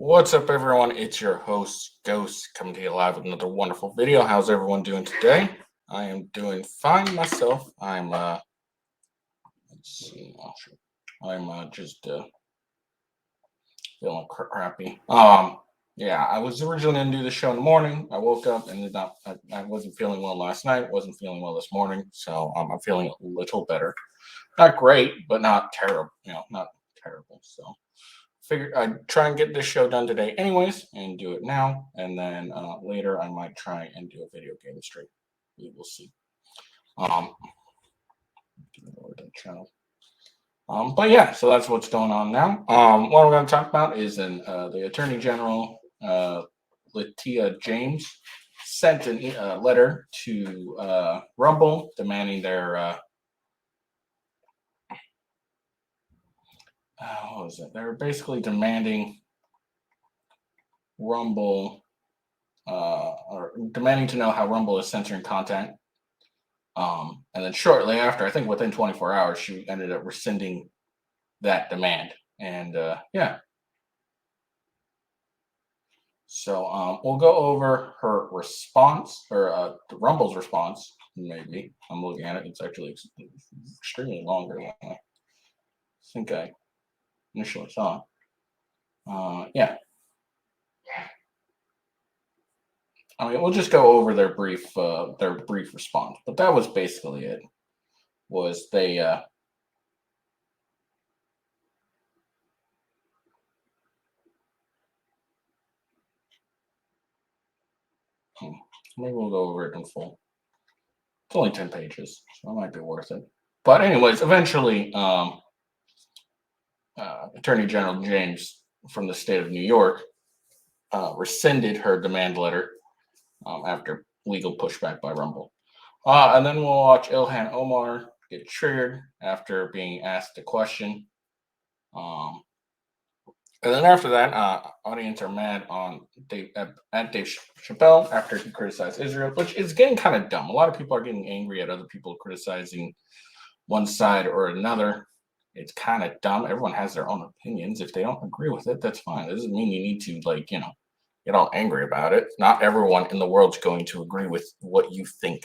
What's up, everyone? It's your host, Ghost, coming to you live with another wonderful video. How's everyone doing today? I am doing fine myself. Let's see, I'm just feeling crappy. Yeah, I was originally gonna do the show in the morning. I woke up and I wasn't feeling well last night. Wasn't feeling well this morning, so I'm feeling a little better. Not great, but not terrible. Not terrible. So figure I'd try and get this show done today anyways and do it now, and then later I might try and do a video game stream. We will see. um channel. But yeah, so that's what's going on now. What we're going to talk about is the Attorney General, Latia James, sent a letter to Rumble demanding their what was it? They're basically demanding Rumble, or demanding to know how Rumble is censoring content. And then shortly after, I think within 24 hours, she ended up rescinding that demand. And yeah, so we'll go over her response, or Rumble's response. Maybe I'm looking at it; it's actually extremely longer than I think I initially thought. Yeah, I mean, we'll just go over their brief response. But that was basically it. Was they maybe we'll go over it in full. It's only 10 pages, so it might be worth it. But anyways, eventually, Attorney General James from the state of New York rescinded her demand letter after legal pushback by Rumble. And then we'll watch Ilhan Omar get triggered after being asked a question. And then after that, audience are mad on at Dave Chappelle after he criticized Israel, which is getting kind of dumb. A lot of people are getting angry at other people criticizing one side or another. It's kind of dumb. Everyone has their own opinions. If they don't agree with it, that's fine. It doesn't mean you need to get all angry about it. Not everyone in the world's going to agree with what you think.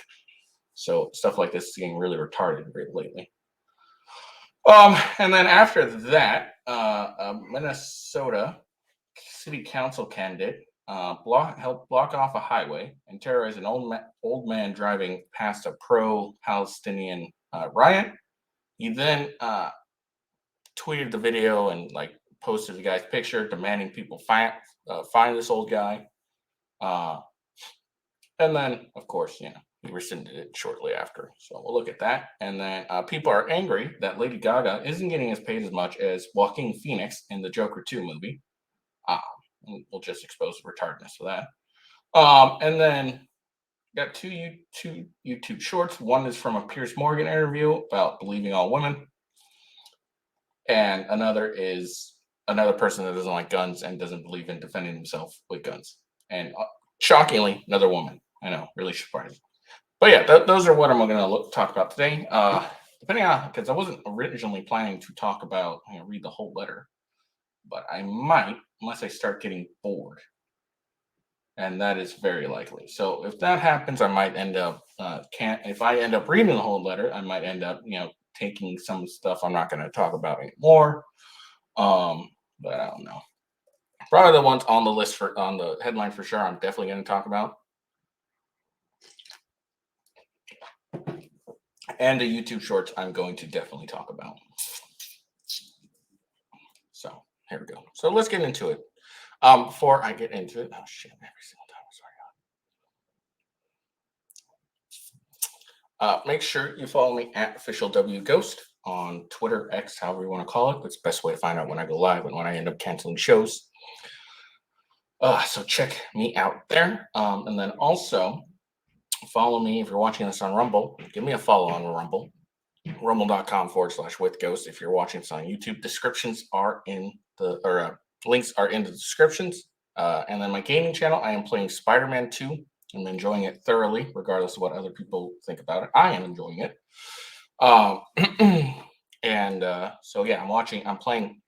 So stuff like this is getting really retarded lately. And then after that, a Minnesota city council candidate helped block off a highway and terrorize an old man driving past a pro-Palestinian riot. He then tweeted the video and posted the guy's picture, demanding people find this old guy. And then, of course, he rescinded it shortly after. So we'll look at that. And then people are angry that Lady Gaga isn't getting as paid as much as Joaquin Phoenix in the Joker 2 movie. We'll just expose the retardedness for that. And then got two YouTube shorts. One is from a Piers Morgan interview about believing all women. And another is another person that doesn't like guns and doesn't believe in defending himself with guns. And shockingly, another woman. I know, really surprising. But yeah, those are what I'm going to talk about today. Depending on, because I wasn't originally planning to talk about, read the whole letter, but I might, unless I start getting bored. And that is very likely. So if that happens, I might end up, if I end up reading the whole letter, I might end up, taking some stuff I'm not going to talk about anymore. But I don't know. Probably the ones on the list on the headline for sure, I'm definitely going to talk about. And the YouTube shorts I'm going to definitely talk about. So here we go. So let's get into it. Before I get into it, oh shit, every single time. Sorry. Make sure you follow me at officialwghost on Twitter, X, however you want to call it. That's the best way to find out when I go live and when I end up canceling shows. So check me out there. And then also follow me if you're watching this on Rumble. Give me a follow on Rumble. Rumble.com/withghost. If you're watching this on YouTube, descriptions are in the, or links are in the descriptions. And then my gaming channel, I am playing Spider-Man 2. I'm enjoying it thoroughly, regardless of what other people think about it. I am enjoying it. And so yeah, I'm playing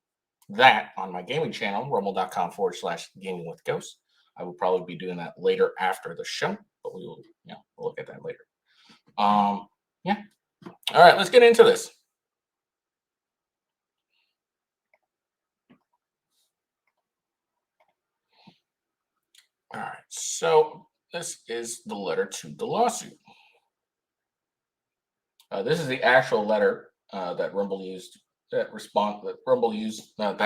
that on my gaming channel, rumble.com/gaming with ghosts. I will probably be doing that later after the show, but we'll look at that later. Yeah. All right, let's get into this. All right, so this is the letter to the lawsuit. This is the actual letter that Rumble used that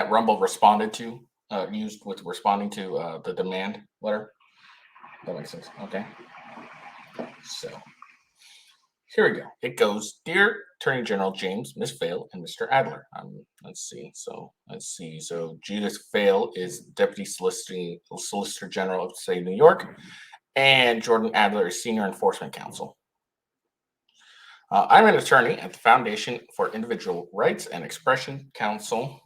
Rumble responded to used with responding to the demand letter. That makes sense. Okay. So here we go. It goes, Dear Attorney General James, Miss Vale, and Mr. Adler. Let's see. So Judith Vale is Deputy Solicitor General of the State of New York, and Jordan Adler is Senior Enforcement Counsel. I'm an attorney at the Foundation for Individual Rights and Expression Council.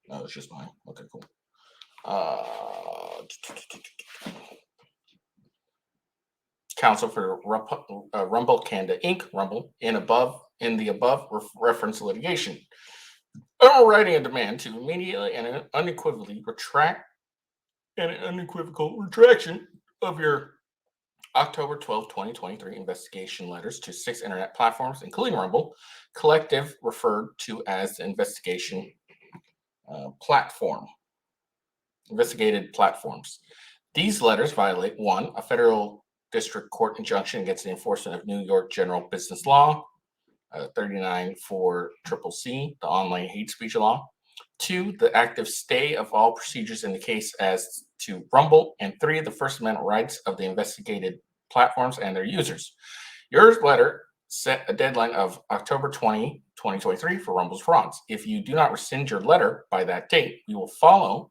Oh, it's just mine. Okay, cool. Counsel for Rumble Canada Inc. Rumble in the above reference litigation. I'm writing a demand to immediately and unequivocally retract an unequivocal retraction of your October 12, 2023 investigation letters to 6 internet platforms, including Rumble, collective referred to as the investigation investigated platforms. These letters violate 1, a federal district court injunction against the enforcement of New York General Business Law, 39-4-CCC, the online hate speech law. 2, the active stay of all procedures in the case as to Rumble. And 3, the First Amendment rights of the investigated platforms and their users. Your letter set a deadline of October 20, 2023 for Rumble's frauds. If you do not rescind your letter by that date, we will follow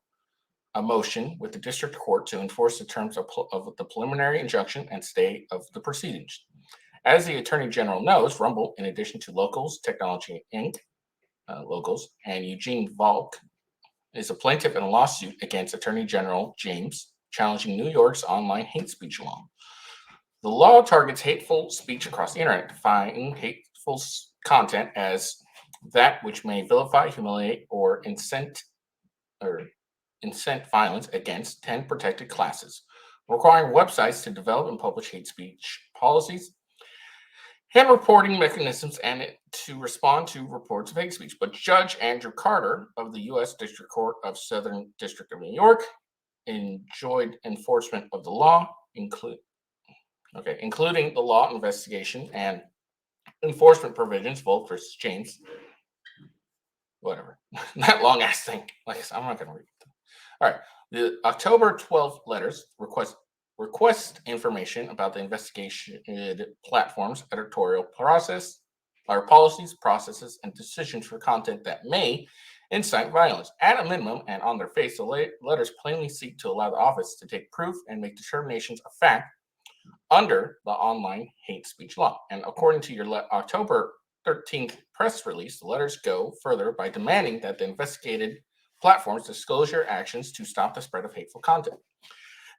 a motion with the district court to enforce the terms of the preliminary injunction and stay of the proceedings. As the Attorney General knows, Rumble, in addition to Locals Technology Inc., Locals, and Eugene Volk, is a plaintiff in a lawsuit against Attorney General James, challenging New York's online hate speech law. The law targets hateful speech across the internet, defining hateful content as that which may vilify, humiliate, or incent violence against 10 protected classes, requiring websites to develop and publish hate speech policies and reporting mechanisms and to respond to reports of hate speech. But Judge Andrew Carter of the U.S. District Court of Southern District of New York enjoined enforcement of the law, including the law investigation and enforcement provisions, Volk versus James. Whatever. That long ass thing. Like I said, I'm not going to read it. All right. The October 12th letters request information about the investigated platform's editorial process, or policies, processes, and decisions for content that may incite violence. At a minimum, and on their face, the letters plainly seek to allow the office to take proof and make determinations of fact under the online hate speech law. And according to your October 13th press release, the letters go further by demanding that the investigated platforms disclose your actions to stop the spread of hateful content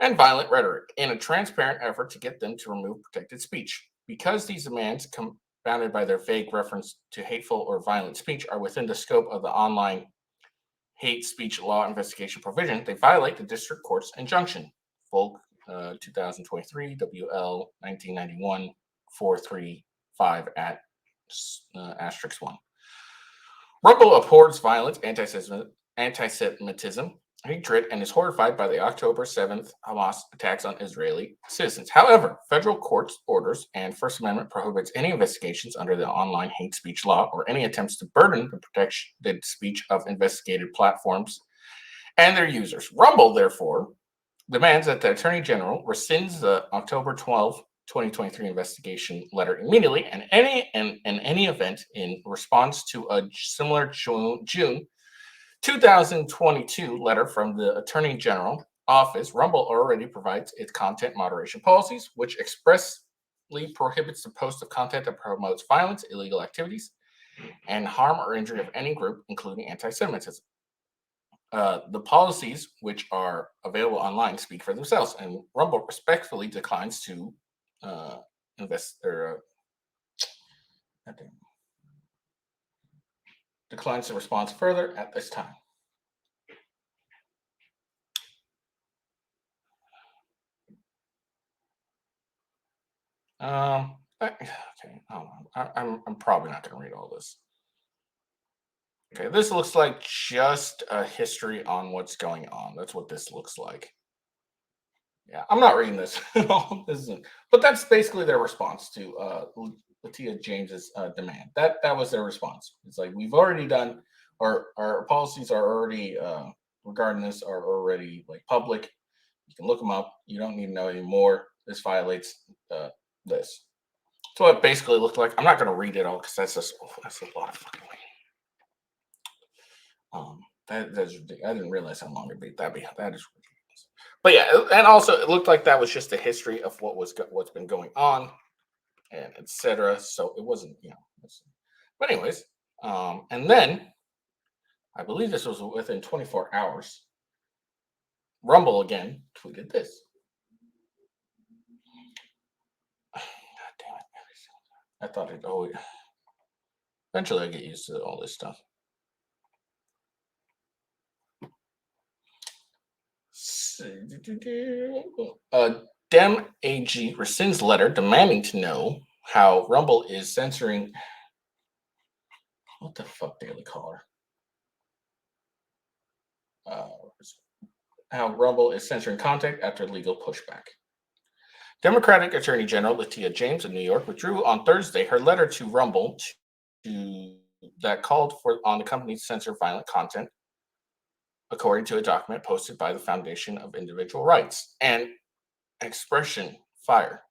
and violent rhetoric in a transparent effort to get them to remove protected speech. Because these demands, compounded by their vague reference to hateful or violent speech, are within the scope of the online hate speech law investigation provision, they violate the district court's injunction. Volk 2023 WL 1991 435 at *1. Rumble abhors violence, anti-Semitism, hatred, and is horrified by the October 7th Hamas attacks on Israeli citizens. However, federal court's orders and First Amendment prohibits any investigations under the online hate speech law or any attempts to burden the protected speech of investigated platforms and their users. Rumble, therefore, demands that the Attorney General rescinds the October 12, 2023 investigation letter immediately, and in any event in response to a similar June 2022 letter from the Attorney General Office. Rumble already provides its content moderation policies, which expressly prohibits the post of content that promotes violence, illegal activities, and harm or injury of any group, including anti-Semitism. The policies, which are available online, speak for themselves, and Rumble respectfully declines to Declines to respond further at this time. Okay, hold on. I'm probably not going to read all this. Okay, this looks like just a history on what's going on. That's what this looks like. Yeah, I'm not reading this at all. This isn't, but that's basically their response to Latia James's demand. That was their response. It's like we've already done, our policies are already regarding this are already like public. You can look them up. You don't need to know anymore. This violates this. So it basically looked like. I'm not going to read it all because that's a lot of fucking. That's I didn't realize how long it'd be. That is ridiculous. But yeah, and also it looked like that was just a history of what's been going on, and etc. So it wasn't, But anyways, and then I believe this was within 24 hours. Rumble again tweeted this. God damn it! I thought it. Oh, eventually I get used to all this stuff. Dem AG rescinds letter demanding to know how Rumble is censoring. What the fuck, Daily Caller? How Rumble is censoring content after legal pushback. Democratic Attorney General Latia James of New York withdrew on Thursday her letter to Rumble that called on the company to censor violent content, according to a document posted by the Foundation of Individual Rights and Expression Fire.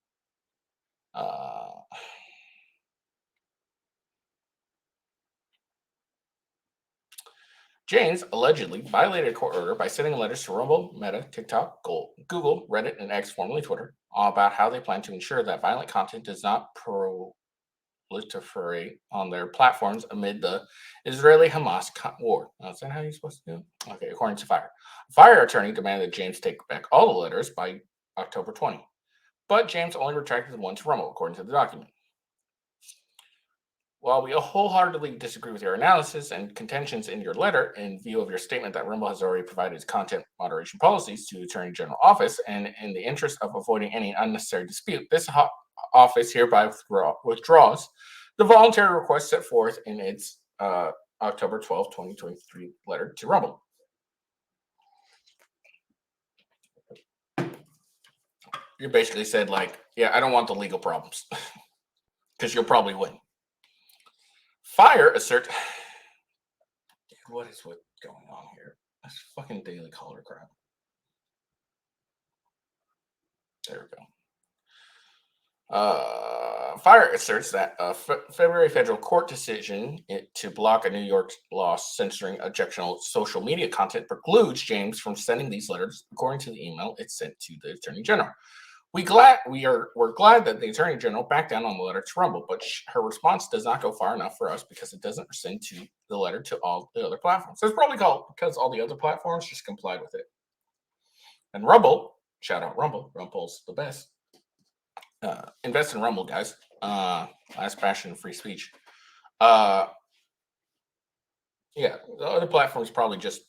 James allegedly violated a court order by sending letters to Rumble, Meta, TikTok, Google, Reddit, and X, formerly Twitter, about how they plan to ensure that violent content does not proliferate on their platforms amid the Israeli-Hamas war. Is that how you're supposed to do it? Okay, according to Fire. Fire attorney demanded James take back all the letters by October 20. But James only retracted the one to Rumble, according to the document. While we wholeheartedly disagree with your analysis and contentions in your letter, in view of your statement that Rumble has already provided its content moderation policies to the Attorney General Office, and in the interest of avoiding any unnecessary dispute, this office hereby withdraws the voluntary request set forth in its October 12, 2023 letter to Rumble. You basically said, like, yeah, I don't want the legal problems because you'll probably win. Fire assert. What is what's going on here? That's fucking Daily Caller crap. There we go. Fire asserts that a February federal court decision to block a New York law censoring objectionable social media content precludes James from sending these letters, according to the email it sent to the Attorney General. We're glad that the Attorney General backed down on the letter to Rumble, but her response does not go far enough for us because it doesn't rescind to the letter to all the other platforms. So it's probably because all the other platforms just complied with it. And Rumble, shout out Rumble, Rumble's the best. Invest in Rumble, guys. Last passion, free speech. Yeah, the other platforms probably just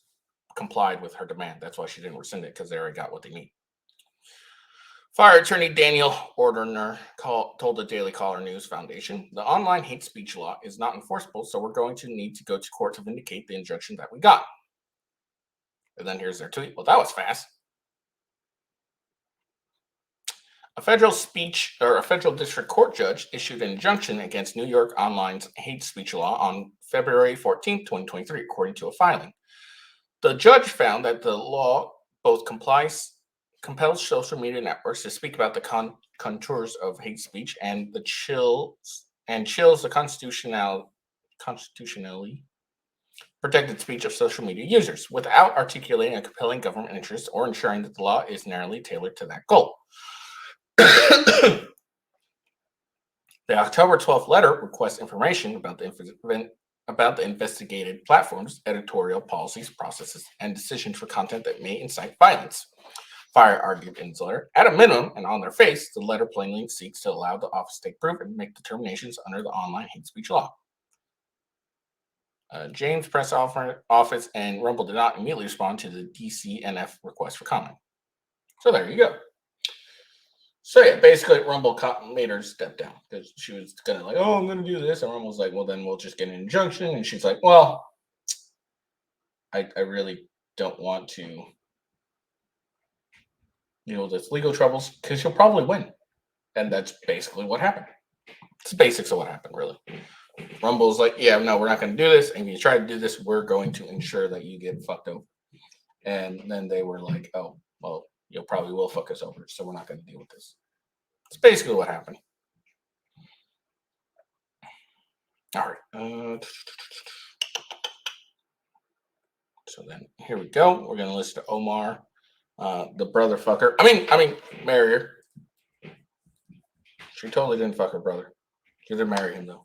complied with her demand. That's why she didn't rescind it, because they already got what they need. Fire attorney Daniel Orderner told the Daily Caller News Foundation, the online hate speech law is not enforceable, so we're going to need to go to court to vindicate the injunction that we got. And then here's their tweet. Well, that was fast. A federal district court judge issued an injunction against New York Online's hate speech law on February 14, 2023, according to a filing. The judge found that the law both compels social media networks to speak about the contours of hate speech and chills the constitutionally protected speech of social media users without articulating a compelling government interest or ensuring that the law is narrowly tailored to that goal. The October 12th letter requests information about the investigated platforms, editorial policies, processes, and decisions for content that may incite violence. Fire argued in his letter. At a minimum, and on their face, the letter plainly seeks to allow the office to take proof and make determinations under the online hate speech law. James' press office and Rumble did not immediately respond to the DCNF request for comment. So there you go. So yeah, basically Rumble made her step down because she was gonna like, oh, I'm gonna do this, and Rumble was like, well, then we'll just get an injunction, and she's like, well, I really don't want to deal with this legal troubles because she'll probably win, and that's basically what happened. It's the basics of what happened, really. Rumble's like, yeah, no, we're not going to do this, and if you try to do this, we're going to ensure that you get fucked over. And then they were like, oh, well, you probably will fuck us over, so we're not going to deal with this. It's basically what happened. All right. So then here we go. We're going to listen to Omar, the brother fucker. I mean, marry her. She totally didn't fuck her brother. She did marry him though.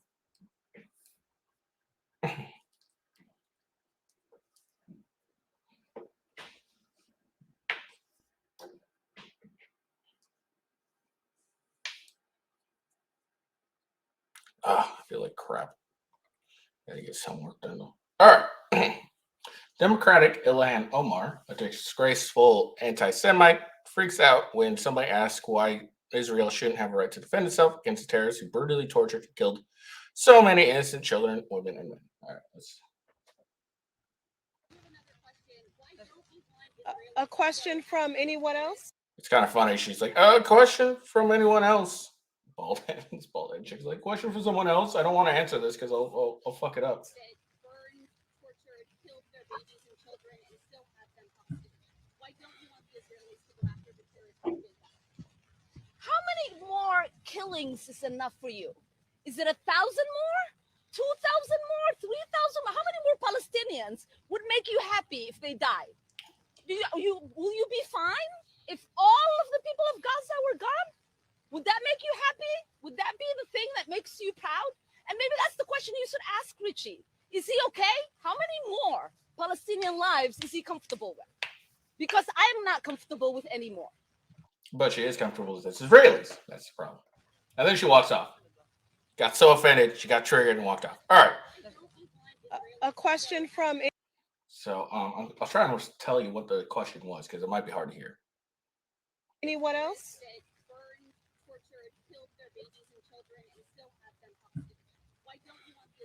I feel like crap. Gotta get some work done though. All right. Democratic Ilhan Omar, a disgraceful anti-Semite, freaks out when somebody asks why Israel shouldn't have a right to defend itself against the terrorists who brutally tortured and killed so many innocent children, women, and men. All right, A question from anyone else? it's kind of funny. She's like, a question from anyone else? Bald head. Bald head chick's like, question from someone else? I don't want to answer this because I'll fuck it up. How many more killings is enough for you? Is it 1,000 more? 2,000 more? 3,000 more? How many more Palestinians would make you happy if they died? Will you be fine if all of the people of Gaza were gone? Would that make you happy? Would that be the thing that makes you proud? And maybe that's the question you should ask Richie. Is he okay? How many more Palestinian lives is he comfortable with? Because I'm not comfortable with any more. But she is comfortable with this Israelis. That's the problem. And then she walks off. Got so offended, she got triggered and walked off. All right. A question from. So I'll try and tell you what the question was because it might be hard to hear. Anyone else?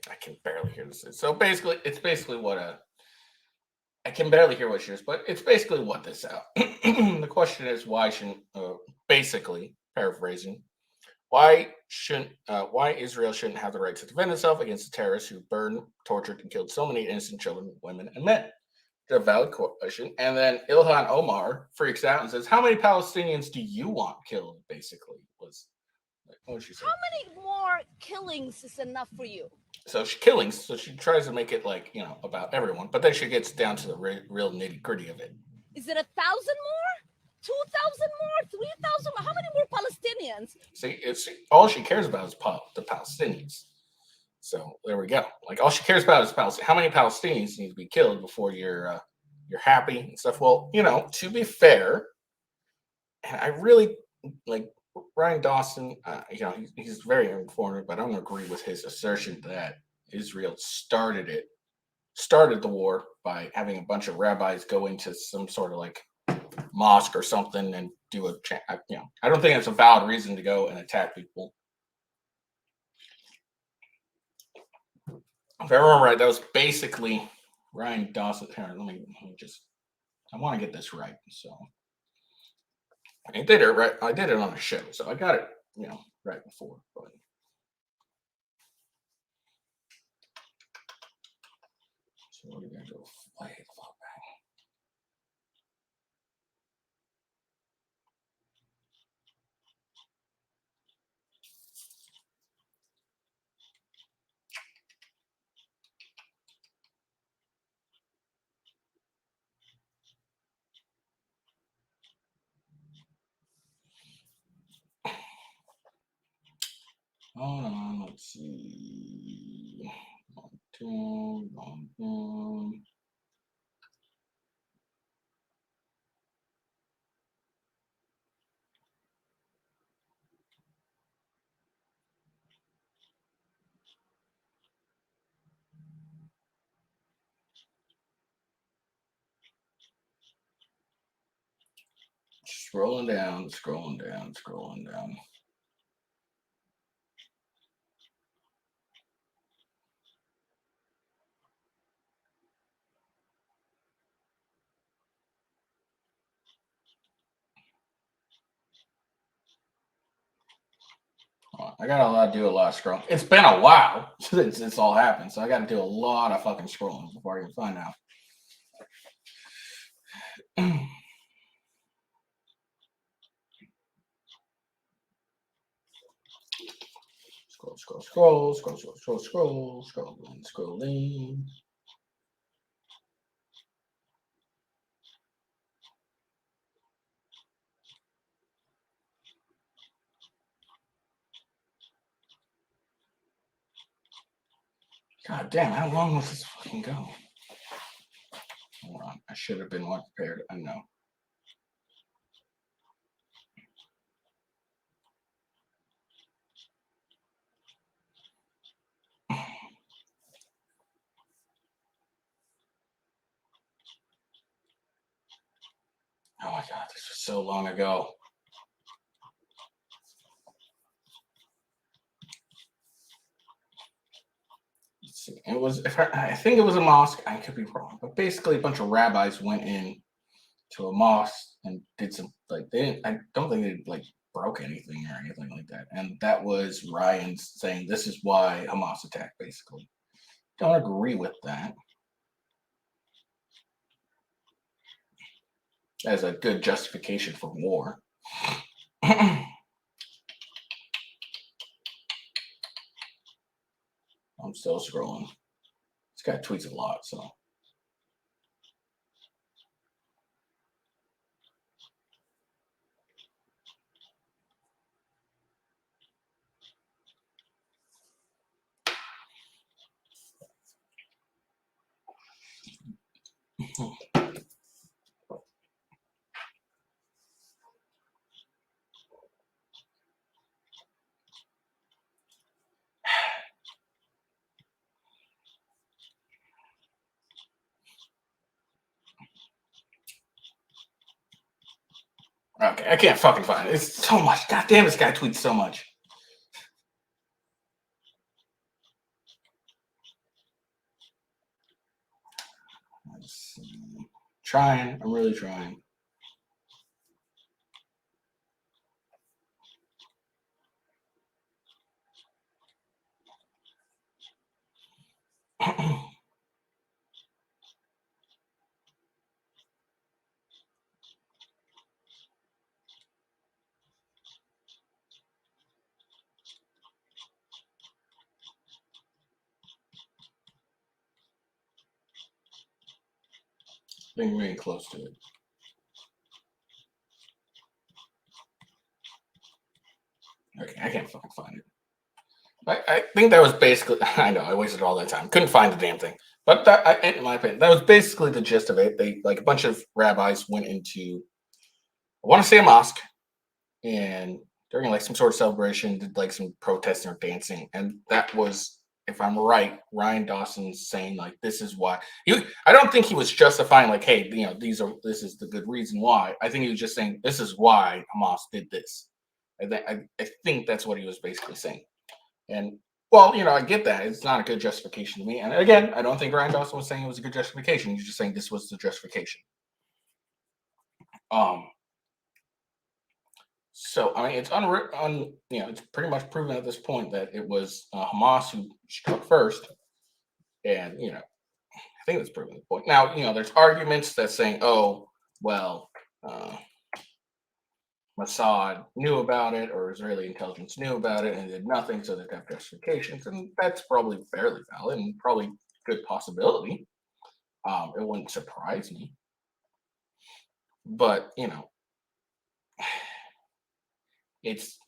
I can barely hear this. So basically, it's basically what I can barely hear what she is, but it's basically what this out. The question is why shouldn't basically paraphrasing why Israel shouldn't have the right to defend itself against the terrorists who burned, tortured, and killed so many innocent children, women, and men? It's a valid question. And then Ilhan Omar freaks out and says, "How many Palestinians do you want killed?" Basically, was like, what she said. How many more killings is enough for you? So she killings. So she tries to make it like about everyone, but then she gets down to the real nitty gritty of it. Is it 1,000 more? 2,000 more? 3,000 more? How many more Palestinians? See, it's all she cares about is the Palestinians. So there we go. Like all she cares about is Palestine. How many Palestinians need to be killed before you're happy and stuff? Well, to be fair, and I really like Ryan Dawson. He's very informed, but I don't agree with his assertion that Israel started the war by having a bunch of rabbis go into some sort of like mosque or something and do a chant. I don't think it's a valid reason to go and attack people. If I remember right, that was basically Ryan Dawson. Here, let me just. I want to get this right, so I did it right. I did it on a show, so I got it, right before. But so what are we gonna do? Way the fuck back. Hold on, let's see. Long term. Scrolling down, scrolling down, scrolling down. I gotta do a lot of scrolling. It's been a while since this all happened, so I gotta do a lot of fucking scrolling before I can find out. Scroll, scroll, scroll, scroll, scroll, scroll, scroll, scrolling, scrolling. God damn, how long was this fucking go? Hold on, I should have been more prepared. I know. Oh my god, this was so long ago. Let's see. It was, I think it was a mosque. I could be wrong, but basically, a bunch of rabbis went in to a mosque and did some like they didn't. I don't think they like broke anything or anything like that. And that was Ryan saying this is why Hamas attacked. Basically, don't agree with that as a good justification for war. I'm still scrolling. This guy tweets a lot, so. Okay, I can't fucking find it. It's so much. God damn, this guy tweets so much. Trying. I'm really trying. Being really close to it. Okay, I can't fucking find it. I think that was basically. I know I wasted all that time. Couldn't find the damn thing. But that, in my opinion, that was basically the gist of it. They like a bunch of rabbis went into. I want to say a mosque, and during like some sort of celebration, did like some protesting or dancing, and that was, if I'm right, Ryan Dawson's saying like this is why. I don't think he was justifying like, hey, this is the good reason why. I think he was just saying this is why Hamas did this. I think that's what he was basically saying. And well, I get that. It's not a good justification to me. And again, I don't think Ryan Dawson was saying it was a good justification. He's just saying this was the justification. So I mean, it's pretty much proven at this point that it was Hamas who struck first, and I think that's proven at the point. Now, there's arguments that saying, oh, well, Mossad knew about it or Israeli intelligence knew about it and did nothing, so they have justifications, and that's probably fairly valid and probably good possibility. It wouldn't surprise me, but it's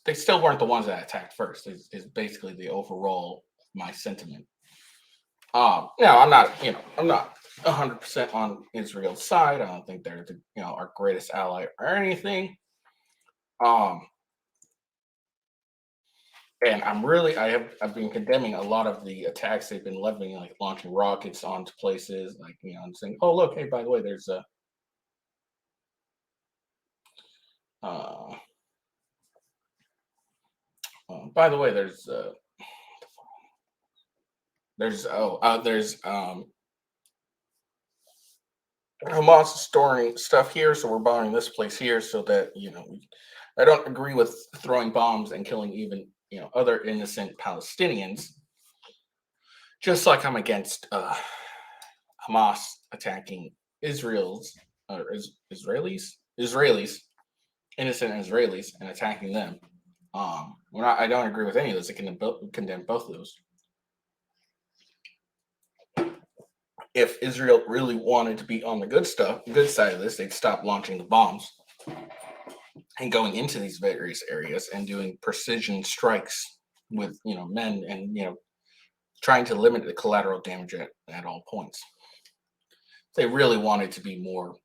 they still weren't the ones that attacked first. Is basically the overall my sentiment. I'm not 100% on Israel's side. I don't think they're our greatest ally or anything. And I've been condemning a lot of the attacks they've been leveling, like launching rockets onto places, like and saying, oh look, hey, by the way, there's a Uh, by the way, there's Hamas is storing stuff here, so we're buying this place here so that I don't agree with throwing bombs and killing even other innocent Palestinians. Just like I'm against Hamas attacking Israel's Israelis, innocent Israelis, and attacking them. I don't agree with any of those. I can condemn both of those. If Israel really wanted to be on the good side of this, they'd stop launching the bombs and going into these various areas and doing precision strikes with men and trying to limit the collateral damage at all points. If they really wanted to be more,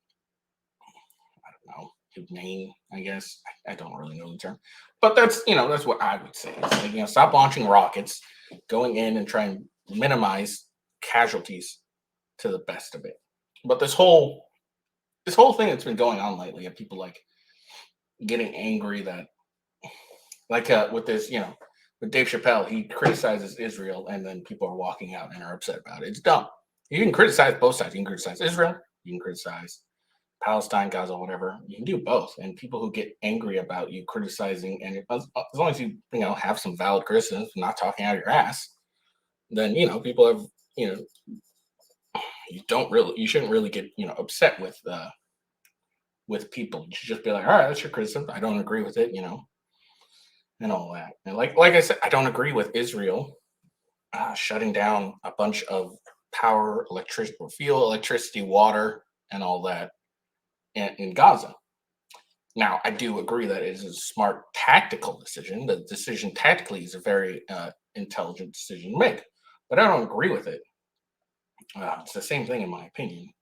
I don't know, humane, I guess. I don't really know the term, but that's what I would say. It's like, stop launching rockets, going in and try and minimize casualties to the best of it. But this whole thing that's been going on lately, of people like getting angry that with this, with Dave Chappelle, he criticizes Israel and then people are walking out and are upset about it. It's dumb. You can criticize both sides. You can criticize Israel. You can criticize Palestine, Gaza, whatever. You can do both. And people who get angry about you criticizing, and as long as you have some valid criticisms, not talking out of your ass, then people have you shouldn't really get upset with people. You should just be like, all right, that's your criticism. I don't agree with it, and all that. And like I said, I don't agree with Israel shutting down a bunch of power, fuel, electricity, water, and all that in Gaza. Now, I do agree that it is a smart tactical decision. The decision tactically is a very intelligent decision to make, but I don't agree with it. It's the same thing in my opinion.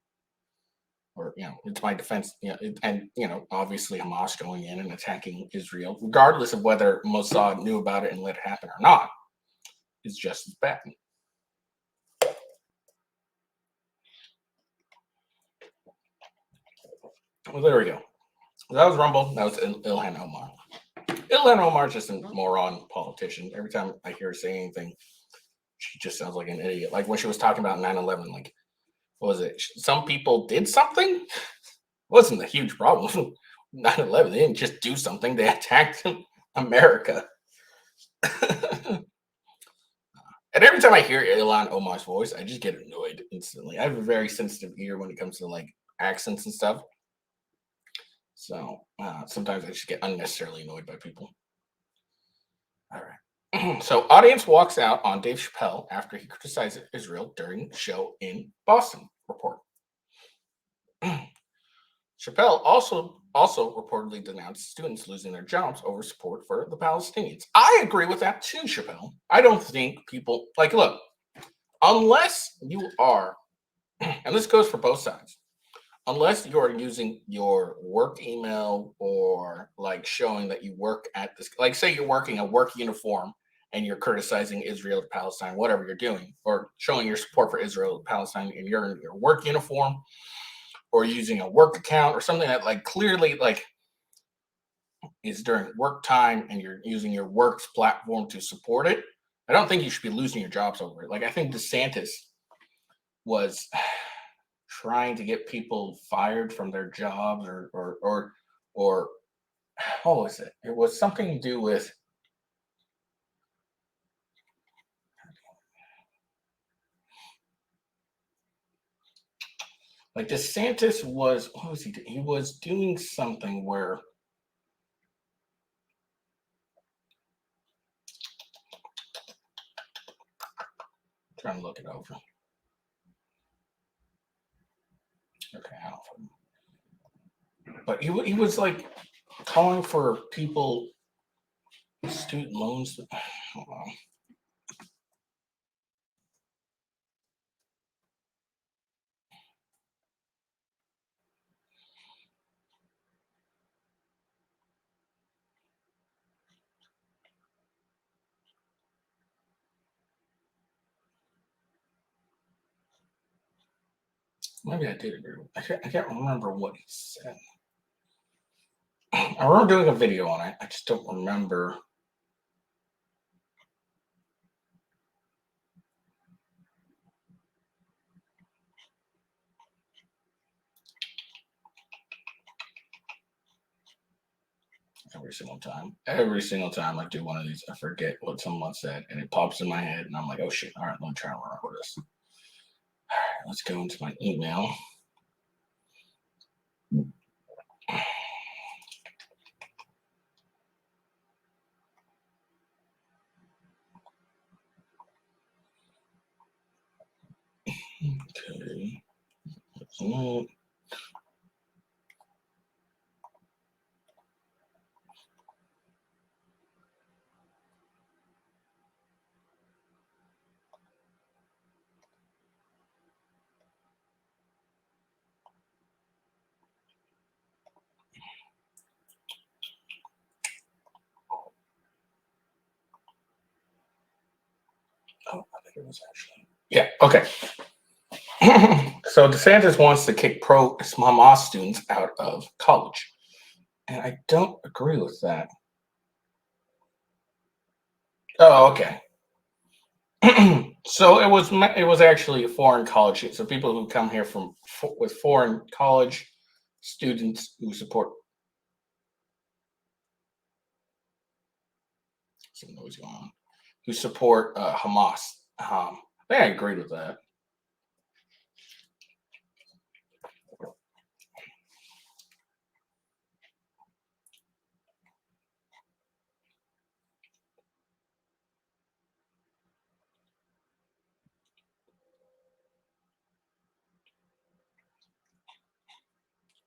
Or it's my defense. And obviously Hamas going in and attacking Israel, regardless of whether Mossad knew about it and let it happen or not, is just as bad. Well, there we go. That was Rumble. That was Ilhan Omar. Ilhan Omar is just a moron politician. Every time I hear her say anything, she just sounds like an idiot. Like when she was talking about 9/11, like, what was it? Some people did something? It wasn't a huge problem. 9/11, they didn't just do something. They attacked America. And every time I hear Ilhan Omar's voice, I just get annoyed instantly. I have a very sensitive ear when it comes to like accents and stuff. So sometimes I just get unnecessarily annoyed by people. All right. So audience walks out on Dave Chappelle after he criticized Israel during show in Boston. Report. Chappelle also reportedly denounced students losing their jobs over support for the Palestinians. I agree with that too, Chappelle. I don't think people look, unless you are, and this goes for both sides, unless you are using your work email or like showing that you work at this, like say you're working a work uniform and you're criticizing Israel or Palestine, whatever you're doing, or showing your support for Israel or Palestine and you're in your work uniform or using a work account or something that like clearly like is during work time and you're using your work's platform to support it, I don't think you should be losing your jobs over it. Like I think DeSantis was trying to get people fired from their jobs or what was it? It was something to do with like DeSantis was what was he doing? He was doing something where I'm trying to look it over. Okay, I don't know. But he was like calling for people student loans. Hold on. Maybe I did agree. I can't remember what he said. I remember doing a video on it. I just don't remember. Every single time I do one of these, I forget what someone said, and it pops in my head, and I'm like, "Oh shit! All right, let me try to remember this." All right, let's go into my email. Okay. Oh, I think it was actually. Yeah. Okay. So DeSantis wants to kick pro Hamas students out of college, and I don't agree with that. Oh, okay. So it was actually a foreign college. So people who come here from with foreign college students who support some noise going on, who support Hamas. I think I agreed with that.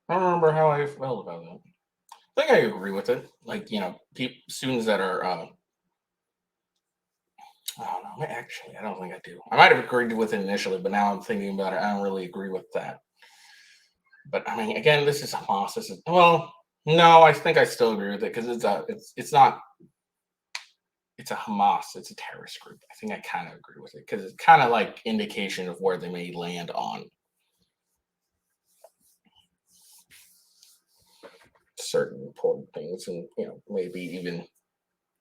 I don't remember how I felt about that. I think I agree with it. Like, students that are I don't know. Actually, I don't think I do. I might have agreed with it initially, but now I'm thinking about it. I don't really agree with that. But I mean, again, this is Hamas. No, I think I still agree with it because it's not it's a Hamas. It's a terrorist group. I think I kind of agree with it because it's kind of like indication of where they may land on certain important things, and maybe even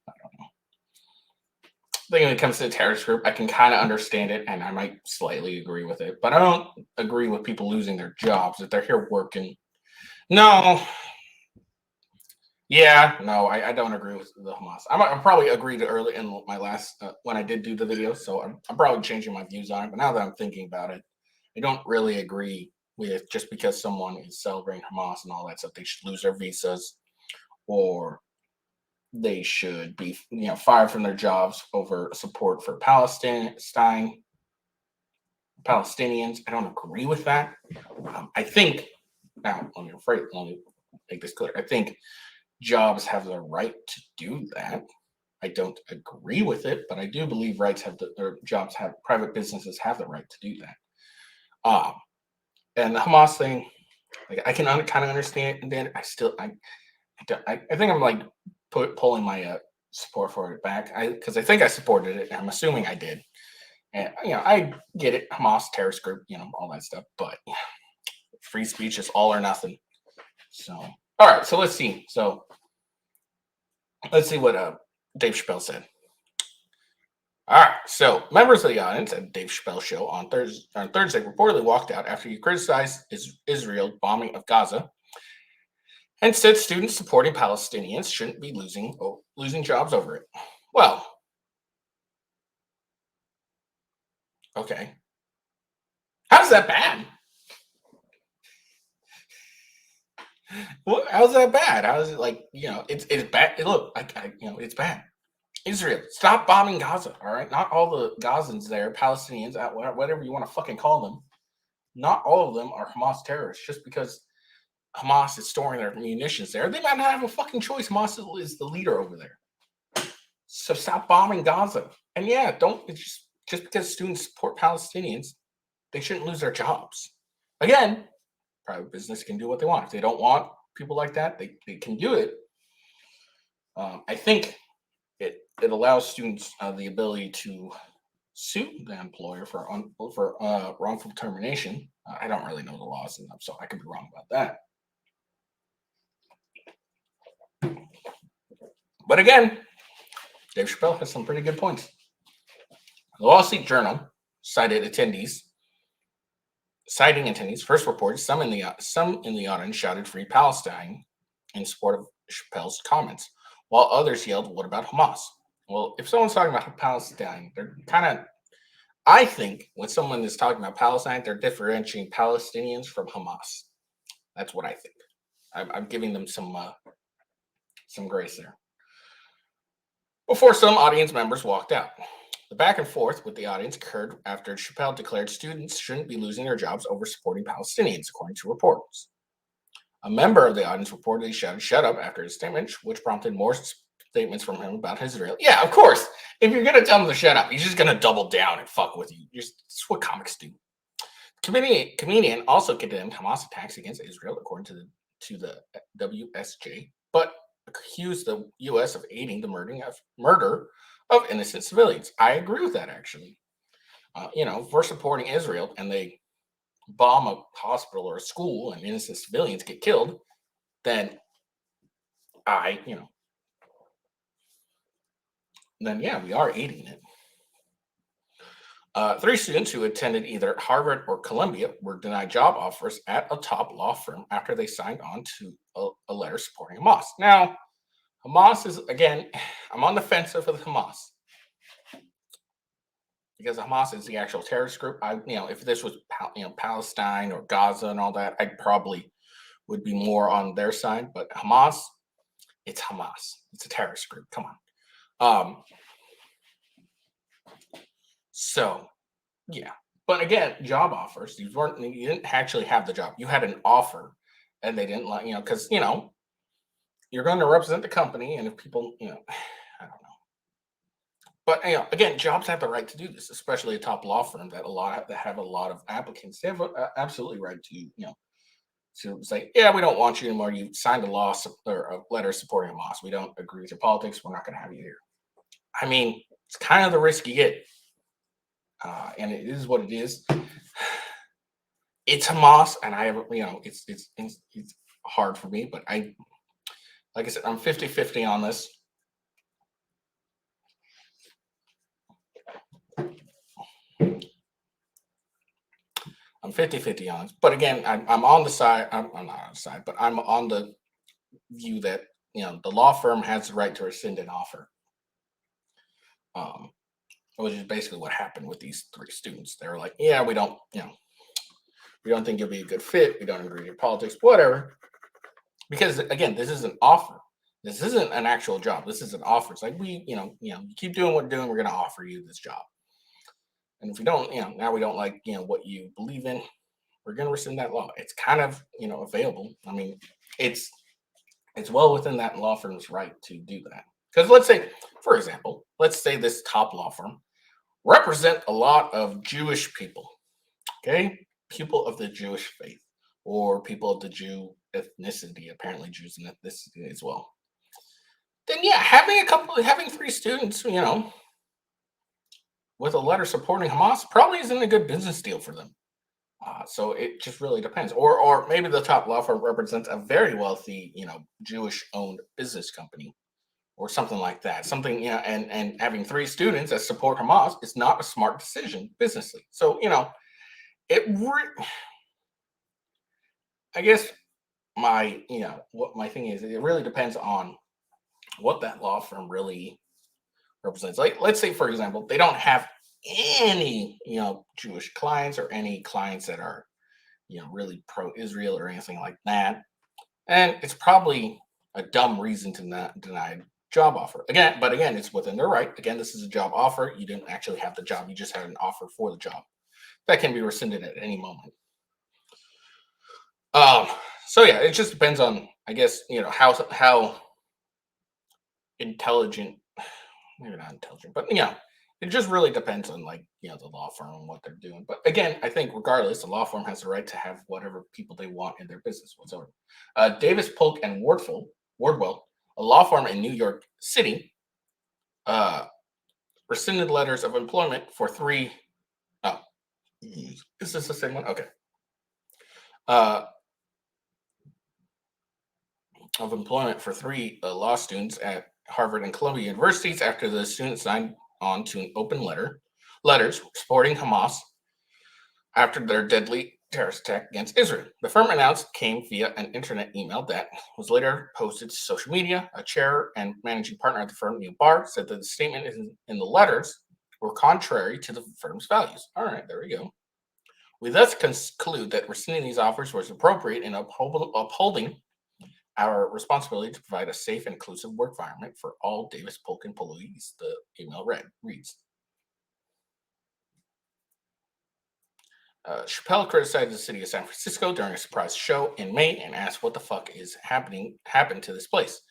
I don't know. I think when it comes to the terrorist group, I can kind of understand it, and I might slightly agree with it, but I don't agree with people losing their jobs if they're here working. No, yeah, no, I don't agree with the Hamas. I probably agreed early in my last when I did do the video, so I'm probably changing my views on it. But now that I'm thinking about it, I don't really agree with just because someone is celebrating Hamas and all that stuff, they should lose their visas or they should be fired from their jobs over support for Palestinians. I don't agree with that. I think now let me make this clear. I think jobs have the right to do that. I don't agree with it, but I do believe private businesses have the right to do that. And the Hamas thing, like I can kind of understand. And then I think I'm like pulling my support for it back. Because I think I supported it. And I'm assuming I did. And I get it, Hamas terrorist group, all that stuff. But free speech is all or nothing. So all right, so let's see. Let's see what Dave Chappelle said. All right, so members of the audience at Dave Chappelle show on Thursday reportedly walked out after he criticized Israel's bombing of Gaza and said students supporting Palestinians shouldn't be losing jobs over it. Well, okay, how's that bad? How's that bad? How is it like it's bad? Look, it's bad. Israel, stop bombing Gaza. All right, not all the Gazans there, Palestinians, whatever you want to fucking call them. Not all of them are Hamas terrorists. Just because Hamas is storing their munitions there, they might not have a fucking choice. Hamas is the leader over there. So stop bombing Gaza. And yeah, don't just because students support Palestinians, they shouldn't lose their jobs. Again, private business can do what they want. If they don't want people like that, they can do it. I think it allows students the ability to sue the employer for wrongful termination. I don't really know the laws enough, so I could be wrong about that. But again, Dave Chappelle has some pretty good points. The Wall Street Journal cited attendees, citing attendees, first reported some in the audience shouted "Free Palestine" in support of Chappelle's comments, while others yelled, "What about Hamas?" Well, if someone's talking about Palestine, they're kind of, I think, when someone is talking about Palestine, they're differentiating Palestinians from Hamas. That's what I think. I'm giving them some grace there. Before some audience members walked out. The back and forth with the audience occurred after Chappelle declared students shouldn't be losing their jobs over supporting Palestinians, according to reports. A member of the audience reportedly shouted, "Shut up," after his statement, which prompted more statements from him about Israel. Yeah, of course. If you're going to tell him to shut up, he's just going to double down and fuck with you. That's what comics do. Comedian also condemned Hamas attacks against Israel, according to the WSJ, but accused the U.S. of aiding the murder of innocent civilians. I agree with that, actually. If we're supporting Israel and they bomb a hospital or a school and innocent civilians get killed, then then yeah, we are aiding it. 3 students who attended either Harvard or Columbia were denied job offers at a top law firm after they signed on to a letter supporting Hamas. Now, Hamas is, again, I'm on the fence with Hamas because Hamas is the actual terrorist group. If this was Palestine or Gaza and all that, I probably would be more on their side. But Hamas, it's Hamas. It's a terrorist group. Come on. So, yeah. But again, job offers. You didn't actually have the job. You had an offer, and they didn't let because you're going to represent the company, and if people, I don't know. But again, jobs have the right to do this, especially a top law firm that have a lot of applicants. They have absolutely right to to say, yeah, we don't want you anymore. You signed a letter supporting Hamas. We don't agree with your politics. We're not going to have you here. I mean, it's kind of the risk you get, and it is what it is. It's Hamas, and I have it's hard for me, but like I said, I'm 50-50 on this. I'm 50-50 on this. But again, I'm on the side. I'm not on the side, but I'm on the view that the law firm has the right to rescind an offer. Which is basically what happened with these 3 students. They were like, yeah, we don't think you'll be a good fit. We don't agree with your politics, whatever. Because again, this is an offer. This isn't an actual job. This is an offer. It's like you keep doing what you're doing, we're going to offer you this job. And if you don't, now we don't like, what you believe in, we're going to rescind that law. It's kind of, available. I mean, it's well within that law firm's right to do that. Because let's say, for example, this top law firm represent a lot of Jewish people, okay? People of the Jewish faith or people of the Jew ethnicity, apparently Jews and ethnicity as well. Then yeah, having 3 students, with a letter supporting Hamas probably isn't a good business deal for them. So it just really depends. Or maybe the top law firm represents a very wealthy, Jewish-owned business company or something like that. Something, and having 3 students that support Hamas is not a smart decision businessly. So, I guess what my thing is, it really depends on what that law firm really represents. Like, let's say, for example, they don't have any, Jewish clients or any clients that are, really pro-Israel or anything like that. And it's probably a dumb reason to not deny a job offer. But again, it's within their right. Again, this is a job offer. You didn't actually have the job. You just had an offer for the job. That can be rescinded at any moment. So yeah, it just depends on, I guess, how intelligent, maybe not intelligent, but it just really depends on the law firm and what they're doing. But again, I think regardless, the law firm has the right to have whatever people they want in their business whatsoever. Davis Polk and Wardwell, a law firm in New York City, rescinded letters of employment for 3. Oh, is this the same one? Okay. Of employment for 3 law students at Harvard and Columbia universities after the students signed on to an open letters supporting Hamas after their deadly terrorist attack against Israel. The firm announced came via an internet email that was later posted to social media. A chair and managing partner at the firm, Neil Barr, said that the statement in the letters were contrary to the firm's values. All right, there we go. We thus conclude that rescinding these offers was appropriate in upholding our responsibility to provide a safe and inclusive work environment for all Davis Polk employees, the email reads. Chappelle criticized the city of San Francisco during a surprise show in May and asked what the fuck happened to this place.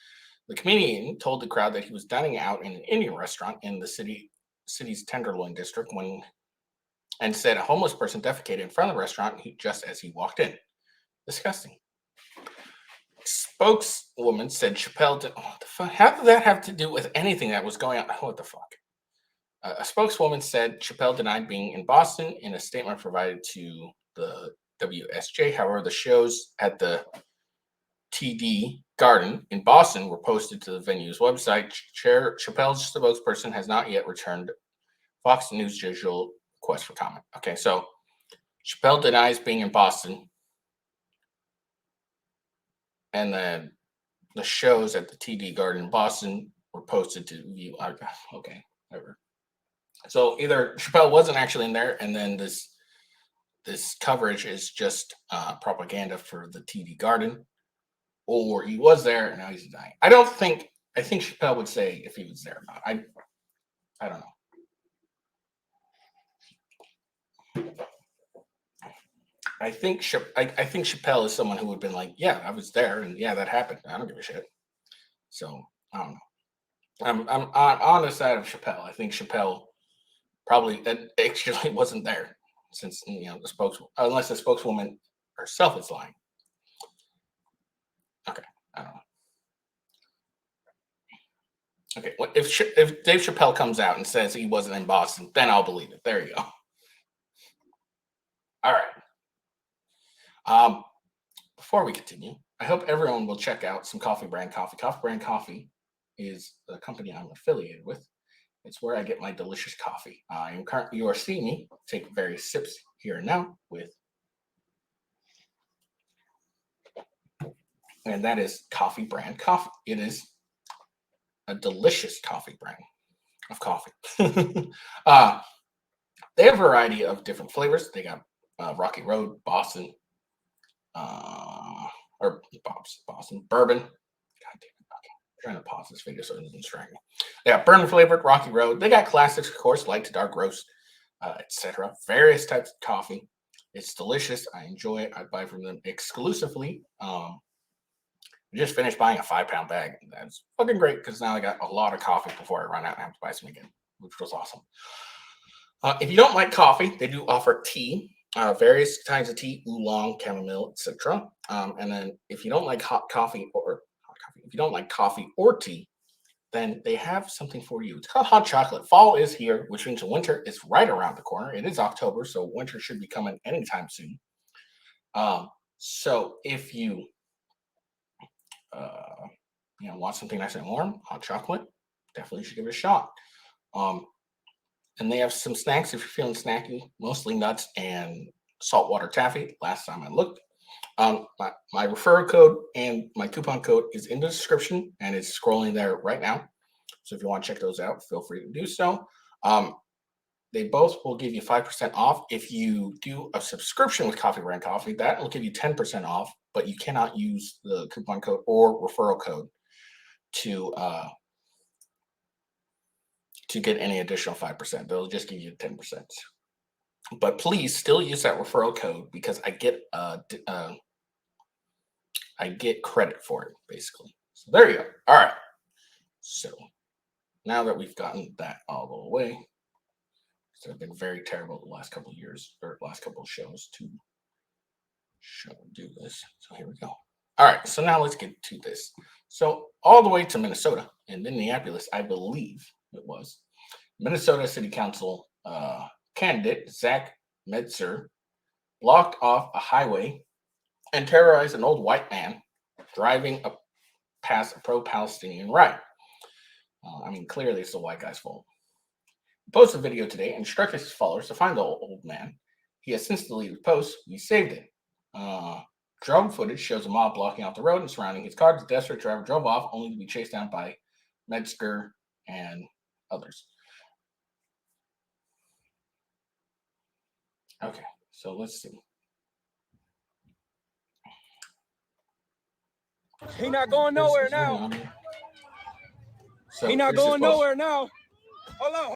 The comedian told the crowd that he was dining out in an Indian restaurant in the city's Tenderloin district and said a homeless person defecated in front of the restaurant just as he walked in. Disgusting. Spokeswoman said Chappelle did. What the fuck? How did that have to do with anything that was going on? What the fuck? A spokeswoman said Chappelle denied being in Boston in a statement provided to the WSJ. However, the shows at the TD Garden in Boston were posted to the venue's website. Chappelle's spokesperson has not yet returned Fox News' usual request for comment. Okay, so Chappelle denies being in Boston, and then the shows at the TD Garden in Boston were posted to view. Okay, whatever. So either Chappelle wasn't actually in there, and then this coverage is just propaganda for the TD Garden, or he was there and now he's dying. I think Chappelle would say if he was there or not. I don't know. I think Chappelle is someone who would have been like, yeah, I was there, and yeah, that happened. I don't give a shit. So I don't know. I'm on the side of Chappelle. I think Chappelle probably actually wasn't there, since unless the spokeswoman herself is lying. Okay, I don't know. Okay, well, if Dave Chappelle comes out and says he wasn't in Boston, then I'll believe it. There you go. All right. Before we continue, I hope everyone will check out some Coffee Brand Coffee. Coffee Brand Coffee is the company I'm affiliated with. It's where I get my delicious coffee. You are seeing me take various sips here and now and that is Coffee Brand Coffee. It is a delicious coffee brand of coffee. They have a variety of different flavors. They got Rocky Road, Boston, Boston bourbon. God damn it. Okay. I'm trying to pause this video so it doesn't distract me. They got bourbon flavored, Rocky Road. They got classics, of course, light to dark roast, etc. Various types of coffee. It's delicious. I enjoy it. I buy from them exclusively. I just finished buying a 5-pound bag. That's fucking great because now I got a lot of coffee before I run out and have to buy some again, which was awesome. If you don't like coffee, they do offer tea, various kinds of tea, oolong, chamomile, etc. And then if you don't like if you don't like coffee or tea, then they have something for you. It's called hot chocolate. Fall is here, which means winter is right around the corner. It is October, so winter should be coming anytime soon. So if you want something nice and warm, hot chocolate, definitely should give it a shot. And they have some snacks if you're feeling snacky, mostly nuts and saltwater taffy. Last time I looked, my referral code and my coupon code is in the description and it's scrolling there right now. So if you want to check those out, feel free to do so. They both will give you 5% off. If you do a subscription with Coffee Brand Coffee, that will give you 10% off, but you cannot use the coupon code or referral code to get any additional 5%. They'll just give you 10%. But please still use that referral code because I get credit for it, basically. So there you go. All right. So now that we've gotten that all the way, so I've been very terrible the last couple of years or last couple of shows to do this. So here we go. All right. So now let's get to this. So all the way to Minnesota and Minneapolis, I believe it was, Minnesota City Council candidate Zach Metzer blocked off a highway and terrorized an old white man driving past a pro-Palestinian ride. I mean, clearly it's the white guy's fault. He posted a video today and instructed his followers to find the old man. He has since deleted the post. We saved it. Drone footage shows a mob blocking out the road and surrounding his car. The desperate driver drove off, only to be chased down by Metzger and others. Okay, so let's see. He not going nowhere now. So He not going nowhere now. Hold on.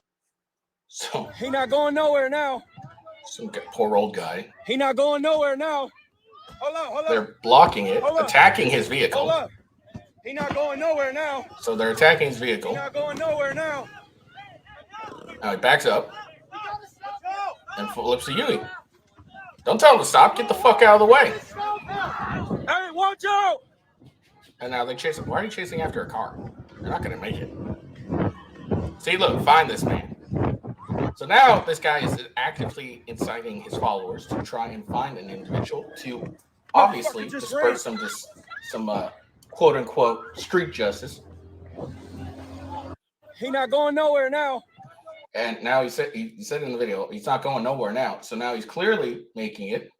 So he not going nowhere now. Some poor old guy. He not going nowhere now. Hold on. They're blocking it, attacking his vehicle. Hold up. He not going nowhere now. So they're attacking his vehicle. He not going nowhere now. Now he backs up and flips a U. Don't tell him to stop. Get the fuck out of the way. Hey, watch out! And now they chase him. Why are you chasing after a car? They're not going to make it. See, look, find this man. So now this guy is actively inciting his followers to try and find an individual to obviously disperse some quote unquote street justice. He not going nowhere now. And now he said in the video he's not going nowhere now. So now he's clearly making it,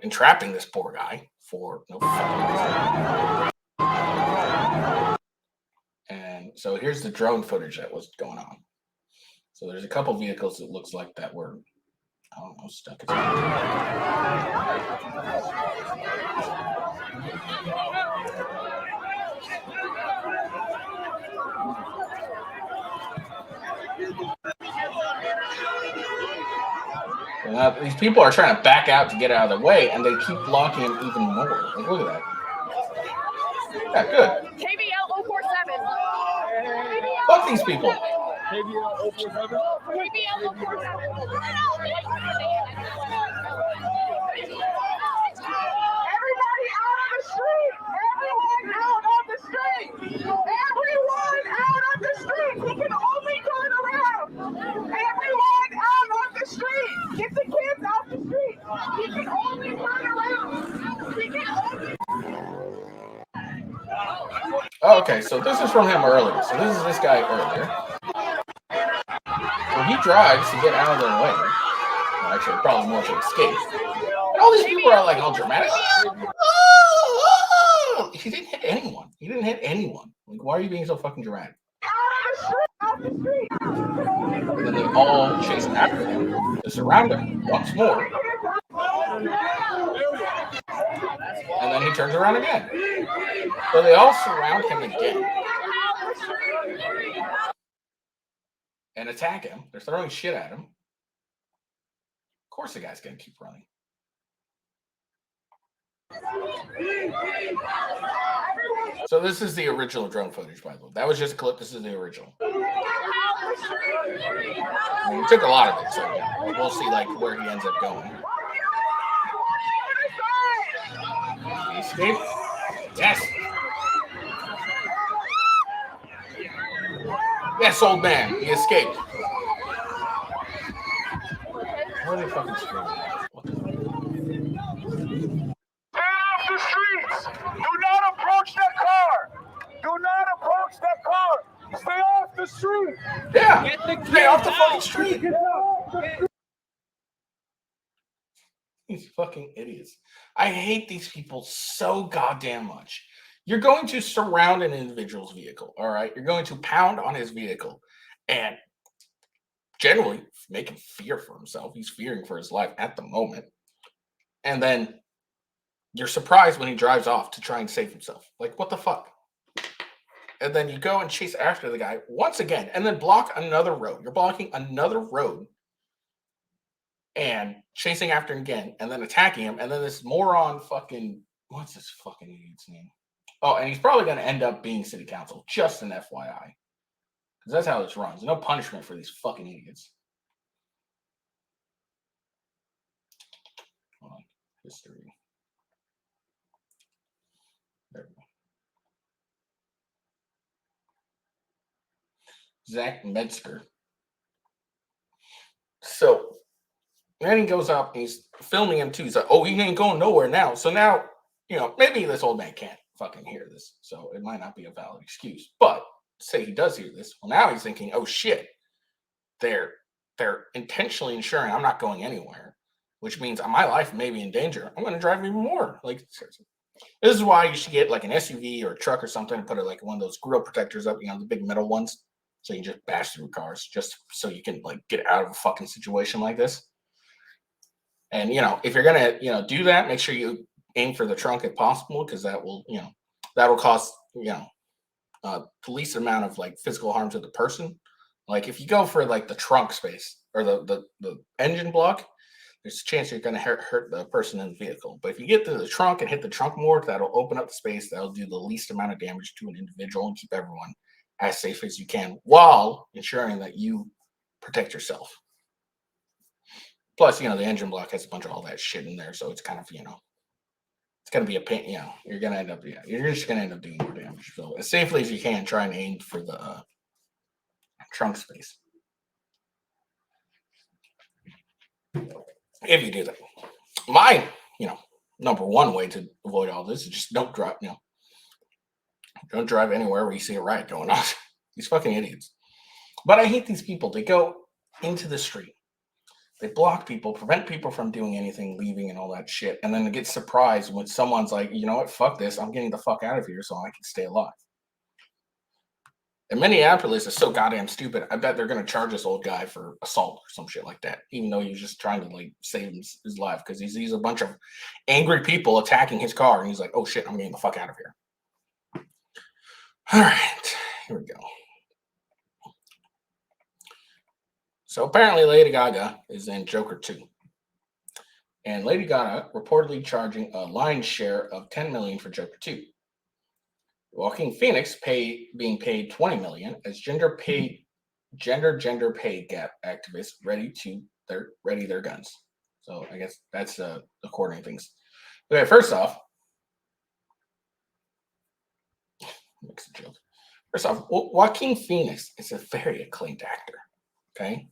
entrapping this poor guy for no fucking reason. And so here's the drone footage that was going on. So there's a couple vehicles that looks like that were, I don't know, stuck. These people are trying to back out to get out of the way, and they keep blocking him even more. Like, look at that. Yeah, good. KBL 047. Fuck these people. KBL 047. KBL 047. Everybody out on the street! Everyone out on the street! Everyone out on the street! We can only turn around! Everyone out on the street! Get the kids off the street! We can only turn around! We can only... Oh, okay, so this is from him earlier. So this is this guy earlier. So he drives to get out of their way. Well, actually, probably more to escape. And all these people are like all dramatic. He didn't hit anyone. He didn't hit anyone. Like, why are you being so fucking dramatic? And then they all chase after him to surround him once more. And then he turns around again. So they all surround him again and attack him. They're throwing shit at him. Of course the guy's going to keep running. So this is the original drone footage, by the way. That was just a clip. This is the original. I mean, he took a lot of it, so we'll see like where he ends up going. He escaped? Yes. Yes, old man. He escaped. What are they fucking screaming? What the fuck? Off the streets! Do not approach that car! Do not approach that car! Stay off the street! Yeah! Stay off the fucking street! These fucking idiots. I hate these people so goddamn much. You're going to surround an individual's vehicle, all right? You're going to pound on his vehicle and generally make him fear for himself. He's fearing for his life at the moment. And then you're surprised when he drives off to try and save himself. Like, what the fuck? And then you go and chase after the guy once again and then block another road. You're blocking another road and chasing after him again and then attacking him. And then this moron fucking, what's this fucking idiot's name? Oh, and he's probably going to end up being city council. Just an FYI. Because that's how this runs. No punishment for these fucking idiots. Hold on. History. There we go. Zach Metzger. So then he goes up and he's filming him too. He's like, oh, he ain't going nowhere now. So now, maybe this old man can't fucking hear this. So it might not be a valid excuse. But say he does hear this. Well, now he's thinking, oh shit, they're intentionally ensuring I'm not going anywhere, which means my life may be in danger. I'm going to drive even more. Like, seriously. This is why you should get like an SUV or a truck or something and put it like one of those grill protectors up, the big metal ones, so you can just bash through cars, just so you can like get out of a fucking situation like this. And if you're gonna do that, make sure you aim for the trunk if possible, because that will cost the least amount of like physical harm to the person. Like if you go for like the trunk space or the engine block, there's a chance you're going to hurt the person in the vehicle. But if you get to the trunk and hit the trunk more, that'll open up the space. That'll do the least amount of damage to an individual and keep everyone as safe as you can, while ensuring that you protect yourself. Plus, the engine block has a bunch of all that shit in there, so it's kind of, it's going to be a pain. You're going to end up, you're just going to end up doing more damage. So as safely as you can, try and aim for the trunk space. If you do that, my number one way to avoid all this is just don't drive. Don't drive anywhere where you see a riot going on. These fucking idiots. But I hate these people. They go into the street, they block people, prevent people from doing anything, leaving, and all that shit, and then they get surprised when someone's like, you know what, fuck this, I'm getting the fuck out of here so I can stay alive. And Minneapolis is so goddamn stupid. I bet they're going to charge this old guy for assault or some shit like that, even though he was just trying to like save his life, because he sees a bunch of angry people attacking his car, and he's like, "Oh shit, I'm getting the fuck out of here." All right, here we go. So apparently, Lady Gaga is in Joker 2, and Lady Gaga reportedly charging a lion's share of $10 million for Joker 2. Joaquin Phoenix being paid $20 million as gender pay gap activists ready their guns. So I guess that's according to things. Okay, first off, makes a joke. First off, Joaquin Phoenix is a very acclaimed actor. Okay.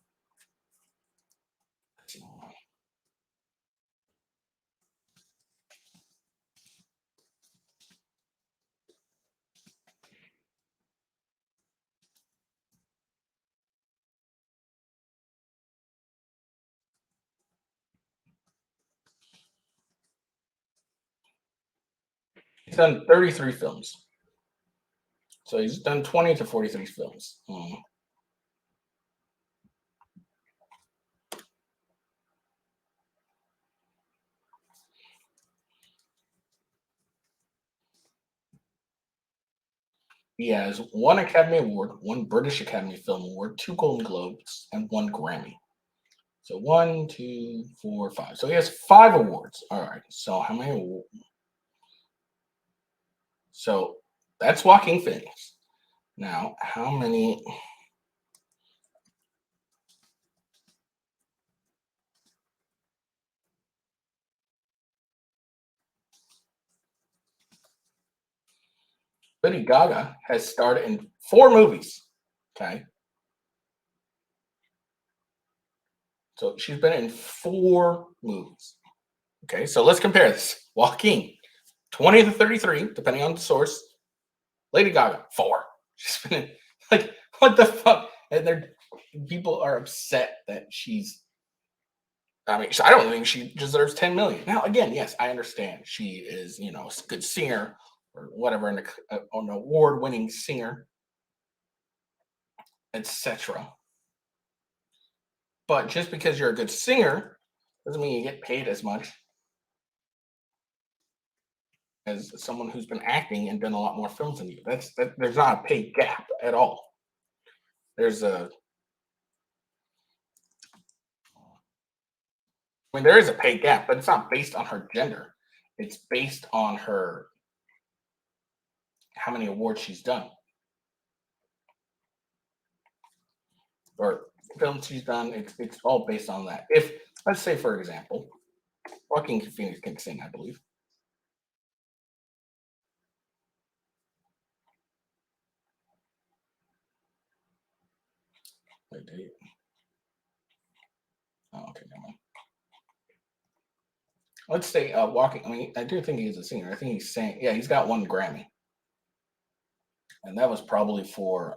He's done 33 films. So he's done 20 to 43 films. He has one Academy Award, one British Academy Film Award, 2 Golden Globes, and 1 Grammy. So 1, 2, 4, 5. So he has 5 awards. All right. So how many awards? So that's Joaquin Phoenix. Now, how many? Lady Gaga has starred in 4 movies. Okay. So she's been in 4 movies. Okay. So let's compare this. Joaquin, 20 to 33, depending on the source. Lady Gaga, 4. She's been in, like, what the fuck? And people are upset that she's. I mean, I don't think she deserves 10 million. Now, again, yes, I understand she is, a good singer or whatever, an award-winning singer, etc. But just because you're a good singer doesn't mean you get paid as much as someone who's been acting and done a lot more films than you. There's not a pay gap at all. There is a pay gap, but it's not based on her gender. It's based on how many awards she's done or films she's done. It's all based on that. If, let's say, for example, Joaquin Phoenix can sing, I believe. Wait, did he? Oh, okay, never mind. Let's say Joaquin. I mean, I do think he's a singer. I think he's sang. Yeah, he's got 1 Grammy. and that was probably for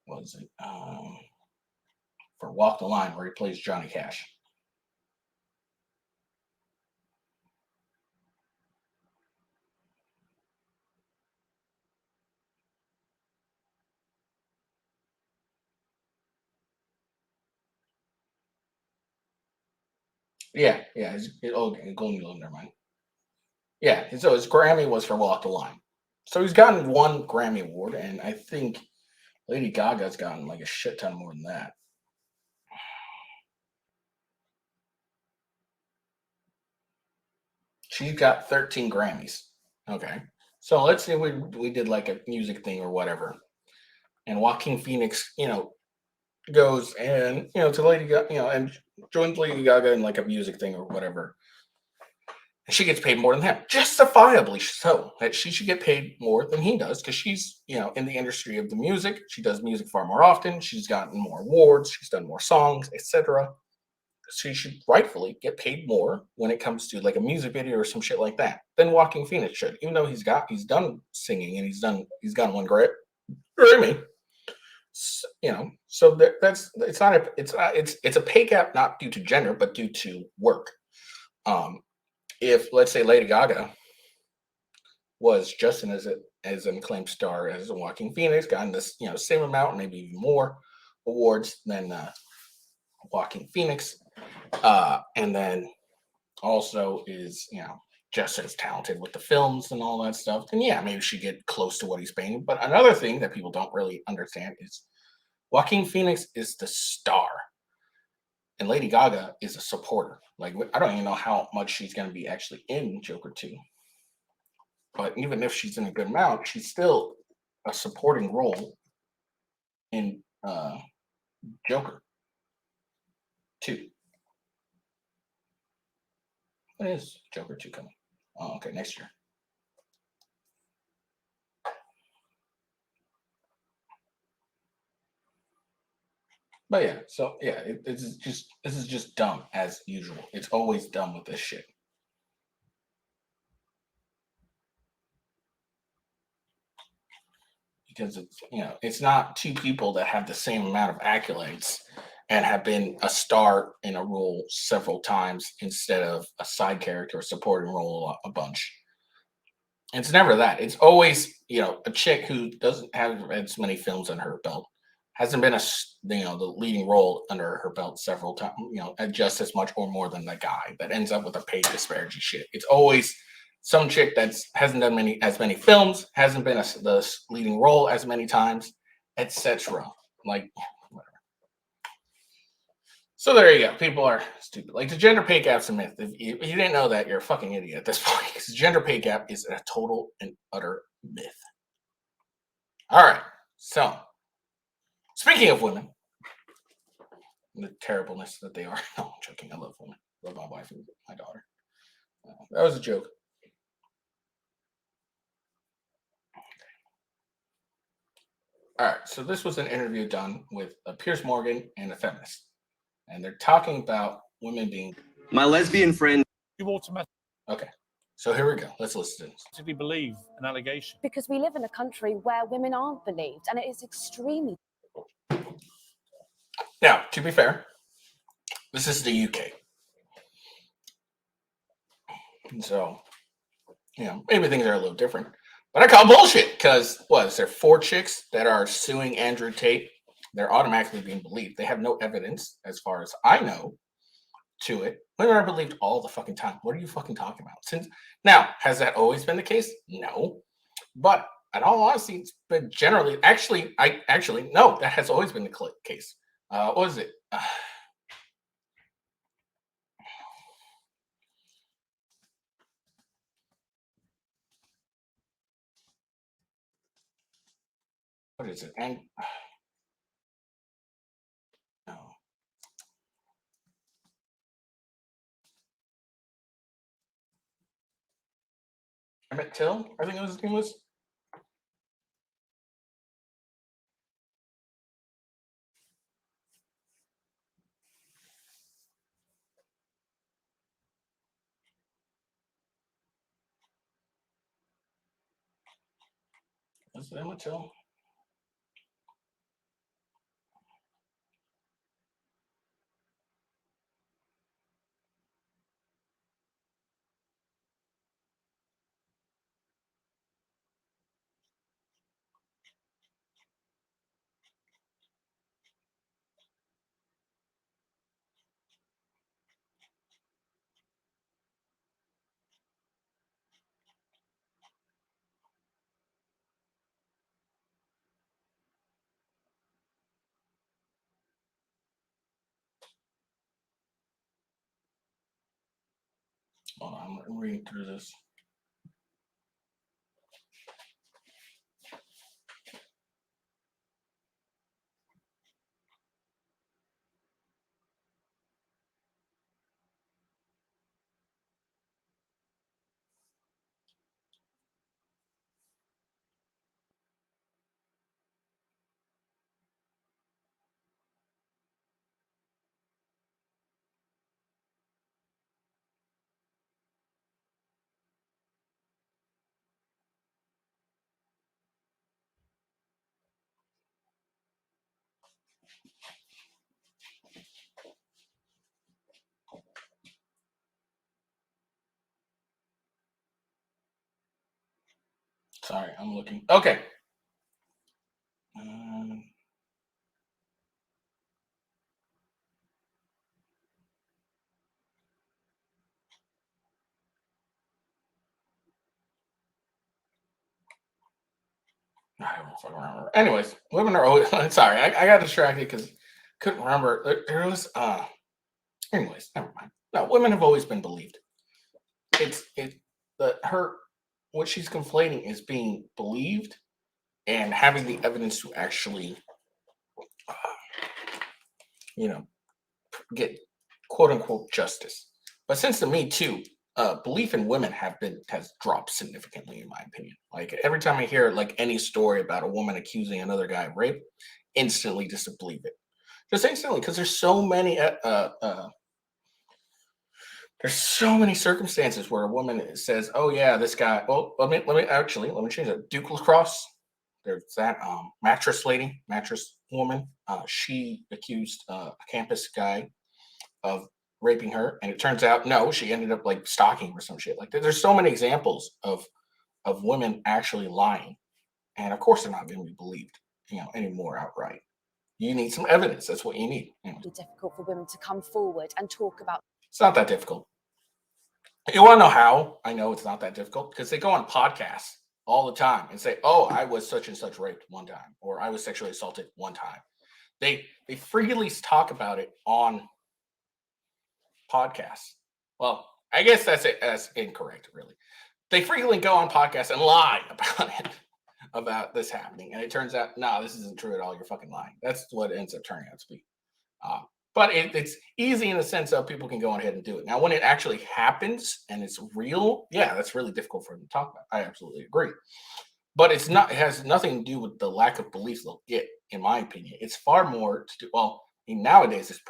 what was it? For Walk the Line, where he plays Johnny Cash. Yeah, Golden Globe, never mind. Yeah, so his Grammy was for Walk the Line. So he's gotten one Grammy Award, and I think Lady Gaga's gotten like a shit ton more than that. She's got 13 Grammys. Okay. So let's say we did like a music thing or whatever. And Joaquin Phoenix, goes and to Lady Gaga, and joins Lady Gaga in like a music thing or whatever. And she gets paid more than him, justifiably so. That she should get paid more than he does because she's in the industry of the music. She does music far more often. She's gotten more awards. She's done more songs, etc. She should rightfully get paid more when it comes to like a music video or some shit like that than Joaquin Phoenix should, even though he's done singing and he's gotten one Grammy. So that's it's a pay gap not due to gender but due to work. If let's say Lady Gaga was just as an acclaimed star as Joaquin Phoenix, gotten this same amount, maybe even more awards than Joaquin Phoenix, and then also is just as talented with the films and all that stuff, then yeah, maybe she get close to what he's paying. But another thing that people don't really understand is Joaquin Phoenix is the star, and Lady Gaga is a supporter. Like I don't even know how much she's going to be actually in Joker 2, but even if she's in a good amount, she's still a supporting role in Joker 2. When is Joker 2 coming? Oh, okay, next year. But yeah, so yeah, this is just dumb as usual. It's always dumb with this shit. Because it's not two people that have the same amount of accolades and have been a star in a role several times instead of a side character or supporting role a bunch. It's never that. It's always a chick who doesn't have as many films under her belt, hasn't been the leading role under her belt several times, just as much or more than the guy that ends up with a pay disparity shit. It's always some chick that's hasn't done as many films, hasn't been the leading role as many times, etc. Like whatever. So there you go. People are stupid. Like the gender pay gap's a myth. If you didn't know that, you're a fucking idiot at this point. Because the gender pay gap is a total and utter myth. All right. So speaking of women, the terribleness that they are. No, I'm joking. I love women. I love my wife and my daughter. That was a joke. All right. So this was an interview done with Piers Morgan and a feminist, and they're talking about women being. My lesbian friend. You automatically Okay. So here we go. Let's listen to this. believe an allegation. Because we live in a country where women aren't believed, and it is extremely. Now, to be fair, this is the UK. And so, maybe things are a little different. But I call bullshit because, is there 4 chicks that are suing Andrew Tate? They're automatically being believed. They have no evidence, as far as I know, to it. Women are believed all the fucking time. What are you fucking talking about? Now, has that always been the case? No. But in all honesty, it's been generally, no, that has always been the case. What was it? What is it? And no. Emmett Till, I think his name was. Was it Emma Till? Hold on, I'm reading through this. Sorry, I'm looking. Okay. I don't fucking remember. Anyways, women are always sorry. I got distracted because couldn't remember. There was anyways, never mind. No, women have always been believed. It's her what she's conflating is being believed and having the evidence to actually uh, you know get quote unquote justice. But since the Me Too, belief in women has dropped significantly, in my opinion. Like every time I hear like any story about a woman accusing another guy of rape, instantly disbelieve it. Just instantly, because there's so many circumstances where a woman says, "Oh yeah, this guy." Well, let me change it. Duke Lacrosse. There's that mattress woman. She accused a campus guy of raping her, and it turns out no, she ended up like stalking or some shit. Like there's so many examples of women actually lying, and of course they're not going to be believed, anymore outright. You need some evidence. That's what you need. Anyway, It's difficult for women to come forward and talk about. it's not that difficult. You want to know how I know it's not that difficult? Because they go on podcasts all the time and say, "Oh, I was such and such raped one time," or "I was sexually assaulted one time." They freely talk about it on podcasts. Well, I guess that's incorrect, really. They frequently go on podcasts and lie about it, about this happening, and it turns out, no, this isn't true at all. You're fucking lying. That's what it ends up turning out to be. But it's easy in the sense of people can go on ahead and do it. Now, when it actually happens and it's real, yeah, that's really difficult for them to talk about. I absolutely agree. But it's not. It has nothing to do with the lack of belief they'll get, in my opinion. It's far more to do. Well, nowadays, it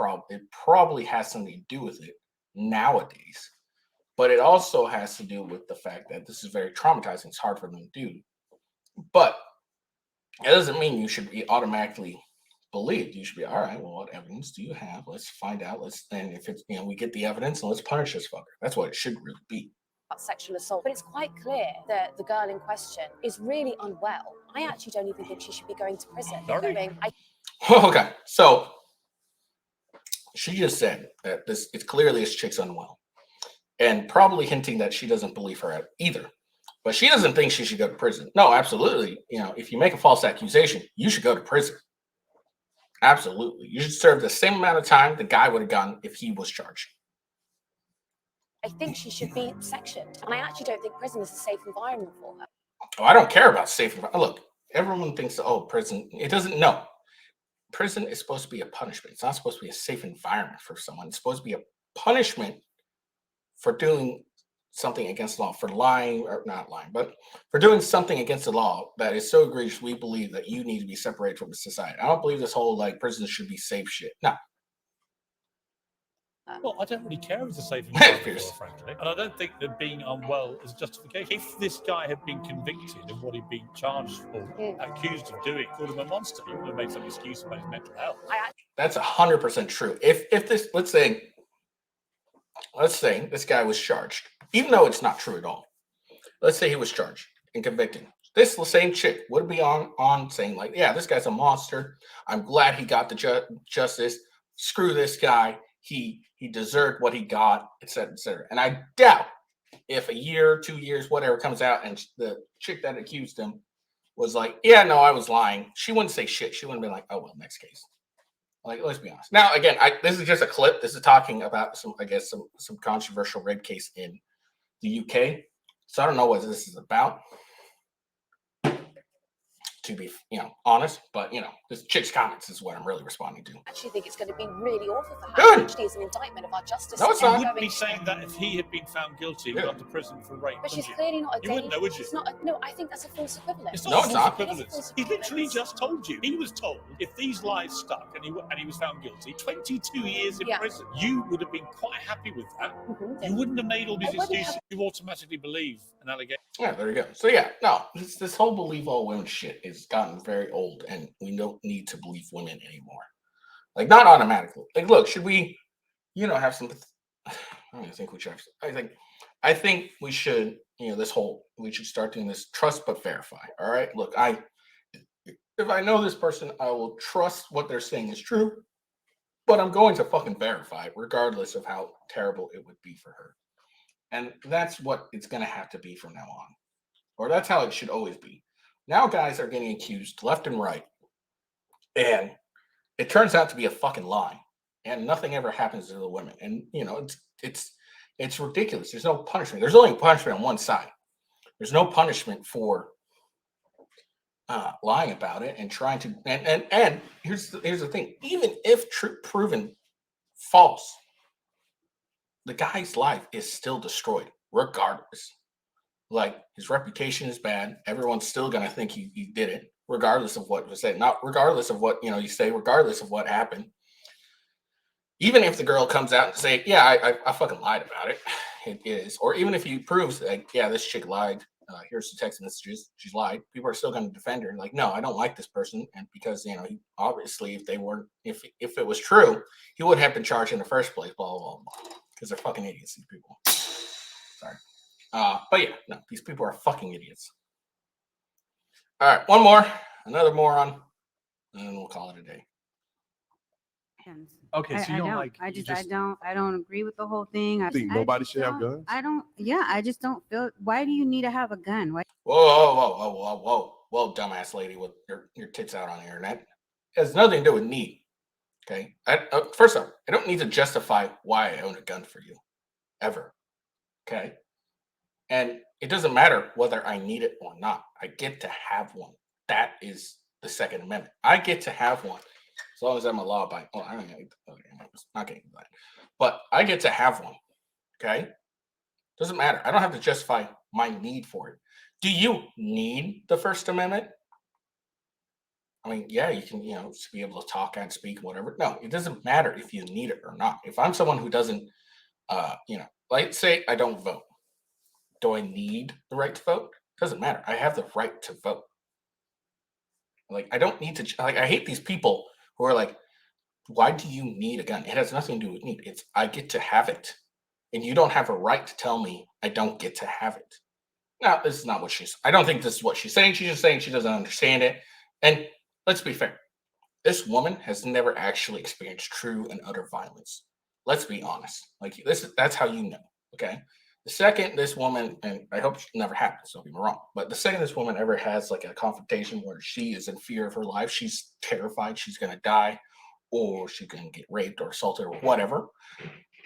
probably has something to do with it nowadays. But it also has to do with the fact that this is very traumatizing. It's hard for them to do. But it doesn't mean you should be automatically believed. You should be all right. Well, what evidence do you have? Let's find out. And if it's we get the evidence and let's punish this fucker. That's what it should really be. Sexual assault, but it's quite clear that the girl in question is really unwell. I actually don't even think she should be going to prison. Okay, so she just said that it's clearly this chick's unwell, and probably hinting that she doesn't believe her either. But she doesn't think she should go to prison. No, absolutely. If you make a false accusation, you should go to prison. Absolutely. You should serve the same amount of time the guy would have gotten if he was charged. I think she should be sectioned, and I actually don't think prison is a safe environment for her. Oh, I don't care about safe environment. Look, everyone thinks, prison. It doesn't. No, prison is supposed to be a punishment. It's not supposed to be a safe environment for someone. It's supposed to be a punishment for doing something against the law, for lying or not lying, but for doing something against the law that is so egregious. We believe that you need to be separated from the society. I don't believe this whole like prisons should be safe shit. No. Well, I don't really care if it's a safe environment, Pierce. frankly. And I don't think that being unwell is justification. If this guy had been convicted of what he'd been charged for, accused of doing, called him a monster, he would have made some excuse about his mental health. That's 100% true. If this, let's say this guy was charged, even though it's not true at all. Let's say he was charged and convicted. This same chick would be on saying like, yeah, this guy's a monster. I'm glad he got the justice. Screw this guy. He deserved what he got, etc., etc. And I doubt if a year, 2 years, whatever comes out, and the chick that accused him was like, yeah, no, I was lying. She wouldn't say shit. She wouldn't be like, oh well, next case. Like, let's be honest. Now, again, this is just a clip. This is talking about some controversial rape case in the UK. So I don't know what this is about, to be honest, but this chick's comments is what I'm really responding to. I actually think it's going to be really awful for her. Good. Actually, it's an indictment of our justice No, it's system. not. You wouldn't be saying that if he had been found guilty and gone to prison for rape, But would she's you? clearly not a You wouldn't know, would you? She's not. No, I think that's a false equivalent. It's No, not it's false not. equivalence. He literally just told you. He was told if these lies stuck and he was found guilty, 22 years in prison. You would have been quite happy with that. You wouldn't have made all these excuses. You automatically believe an allegation. Yeah, there you go. So yeah, no, this whole believe all women shit has gotten very old, and we don't need to believe women anymore. Like, not automatically. Like, look, should we, have some? I don't think we should. I think we should. We should start doing this trust but verify. All right. Look, if I know this person, I will trust what they're saying is true, but I'm going to fucking verify it, regardless of how terrible it would be for her. And that's what it's going to have to be from now on. Or that's how it should always be. Now guys are getting accused left and right. And it turns out to be a fucking lie. And nothing ever happens to the women. And, it's ridiculous. There's no punishment. There's only punishment on one side. There's no punishment for lying about it and trying to... And here's the thing. Even if proven false, the guy's life is still destroyed, regardless. Like, his reputation is bad. Everyone's still gonna think he did it, regardless of what was said. Not regardless of what you say, regardless of what happened. Even if the girl comes out and say, "Yeah, I fucking lied about it," it is. Or even if he proves like, "Yeah, this chick lied. Here's the text messages. She's lied." People are still gonna defend her. Like, no, I don't like this person, and because he, obviously, if it was true, he would have been charged in the first place. Blah blah blah. Because they're fucking idiots, these people. Sorry. But yeah, no, these people are fucking idiots. All right, one more, another moron, and then we'll call it a day. Okay, so you don't like. I don't agree with the whole thing. I think nobody should have guns. I just don't feel. Why do you need to have a gun? Why? Whoa, dumbass lady with your tits out on the internet. It has nothing to do with need. Okay. First off, I don't need to justify why I own a gun for you, ever. Okay. And it doesn't matter whether I need it or not. I get to have one. That is the Second Amendment. I get to have one. As long as I'm a law-abiding. Well, I don't know. Okay, I'm not getting that. But I get to have one. Okay? Doesn't matter. I don't have to justify my need for it. Do you need the First Amendment? I mean, yeah, you can, be able to talk and speak, whatever. No, it doesn't matter if you need it or not. If I'm someone who doesn't, like, say I don't vote. Do I need the right to vote? Doesn't matter. I have the right to vote. Like, I don't need to, I hate these people who are like, why do you need a gun? It has nothing to do with need. It's, I get to have it. And you don't have a right to tell me I don't get to have it. Now, this is not what I don't think this is what she's saying. She's just saying she doesn't understand it. And let's be fair. This woman has never actually experienced true and utter violence. Let's be honest. Like, that's how you know, okay? The second this woman, and I hope it never happens, don't get me wrong, but the second this woman ever has like a confrontation where she is in fear of her life, she's terrified she's going to die, or she's going to get raped or assaulted or whatever,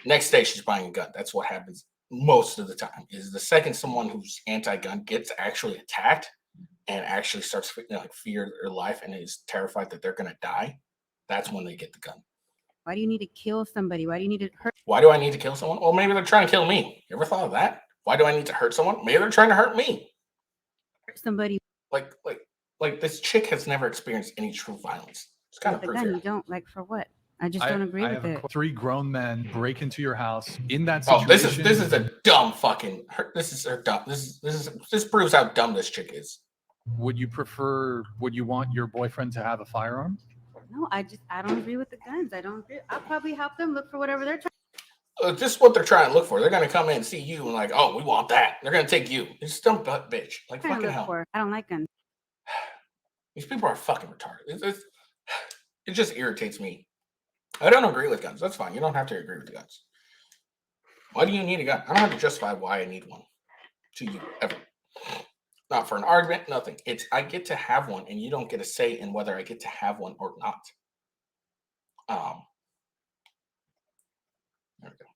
next day she's buying a gun. That's what happens most of the time, is the second someone who's anti-gun gets actually attacked and actually starts fear their life and is terrified that they're going to die, that's when they get the gun. Why do you need to kill somebody? Why do you need to hurt? Why do I need to kill someone? Well, maybe they're trying to kill me. You ever thought of that? Why do I need to hurt someone? Maybe they're trying to hurt me. Somebody. Like this chick has never experienced any true violence. It's kind of the gun. You don't, like, for what? I just don't agree with it. 3 grown men break into your house in that Oh, situation. this is a dumb fucking. This is her dumb. This proves how dumb this chick is. Would you want your boyfriend to have a firearm? No, I don't agree with the guns. I don't agree. I'll probably help them look for whatever they're trying. This is what they're trying to look for. They're gonna come in and see you and like, oh, we want that. They're gonna take you. It's dumb butt bitch. Like fucking hell. For. I don't like guns. These people are fucking retarded. It just irritates me. I don't agree with guns. That's fine. You don't have to agree with the guns. Why do you need a gun? I don't have to justify why I need one to you ever. Not for an argument, nothing. It's I get to have one, and you don't get a say in whether I get to have one or not. There we go.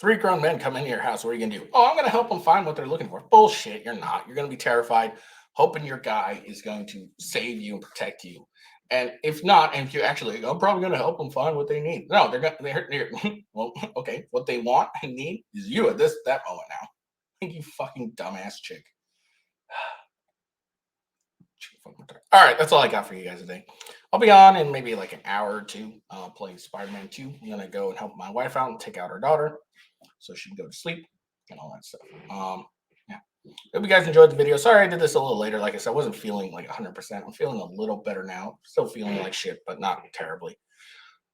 3 grown men come into your house. What are you gonna do? Oh, I'm gonna help them find what they're looking for. Bullshit. You're not. You're gonna be terrified, hoping your guy is going to save you and protect you. And if not, and if you actually, I'm probably gonna help them find what they need. No, they're well, okay. What they want and need is you at that moment now. You fucking dumbass chick. All right, that's all I got for you guys today. I'll be on in maybe like an hour or 2 playing Spider-Man 2. I'm going to go and help my wife out and take out her daughter so she can go to sleep and all that stuff. Yeah. Hope you guys enjoyed the video. Sorry I did this a little later. Like I said, I wasn't feeling like 100%. I'm feeling a little better now. Still feeling like shit, but not terribly.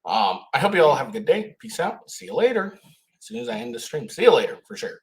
I hope you all have a good day. Peace out. See you later. As soon as I end the stream. See you later, for sure.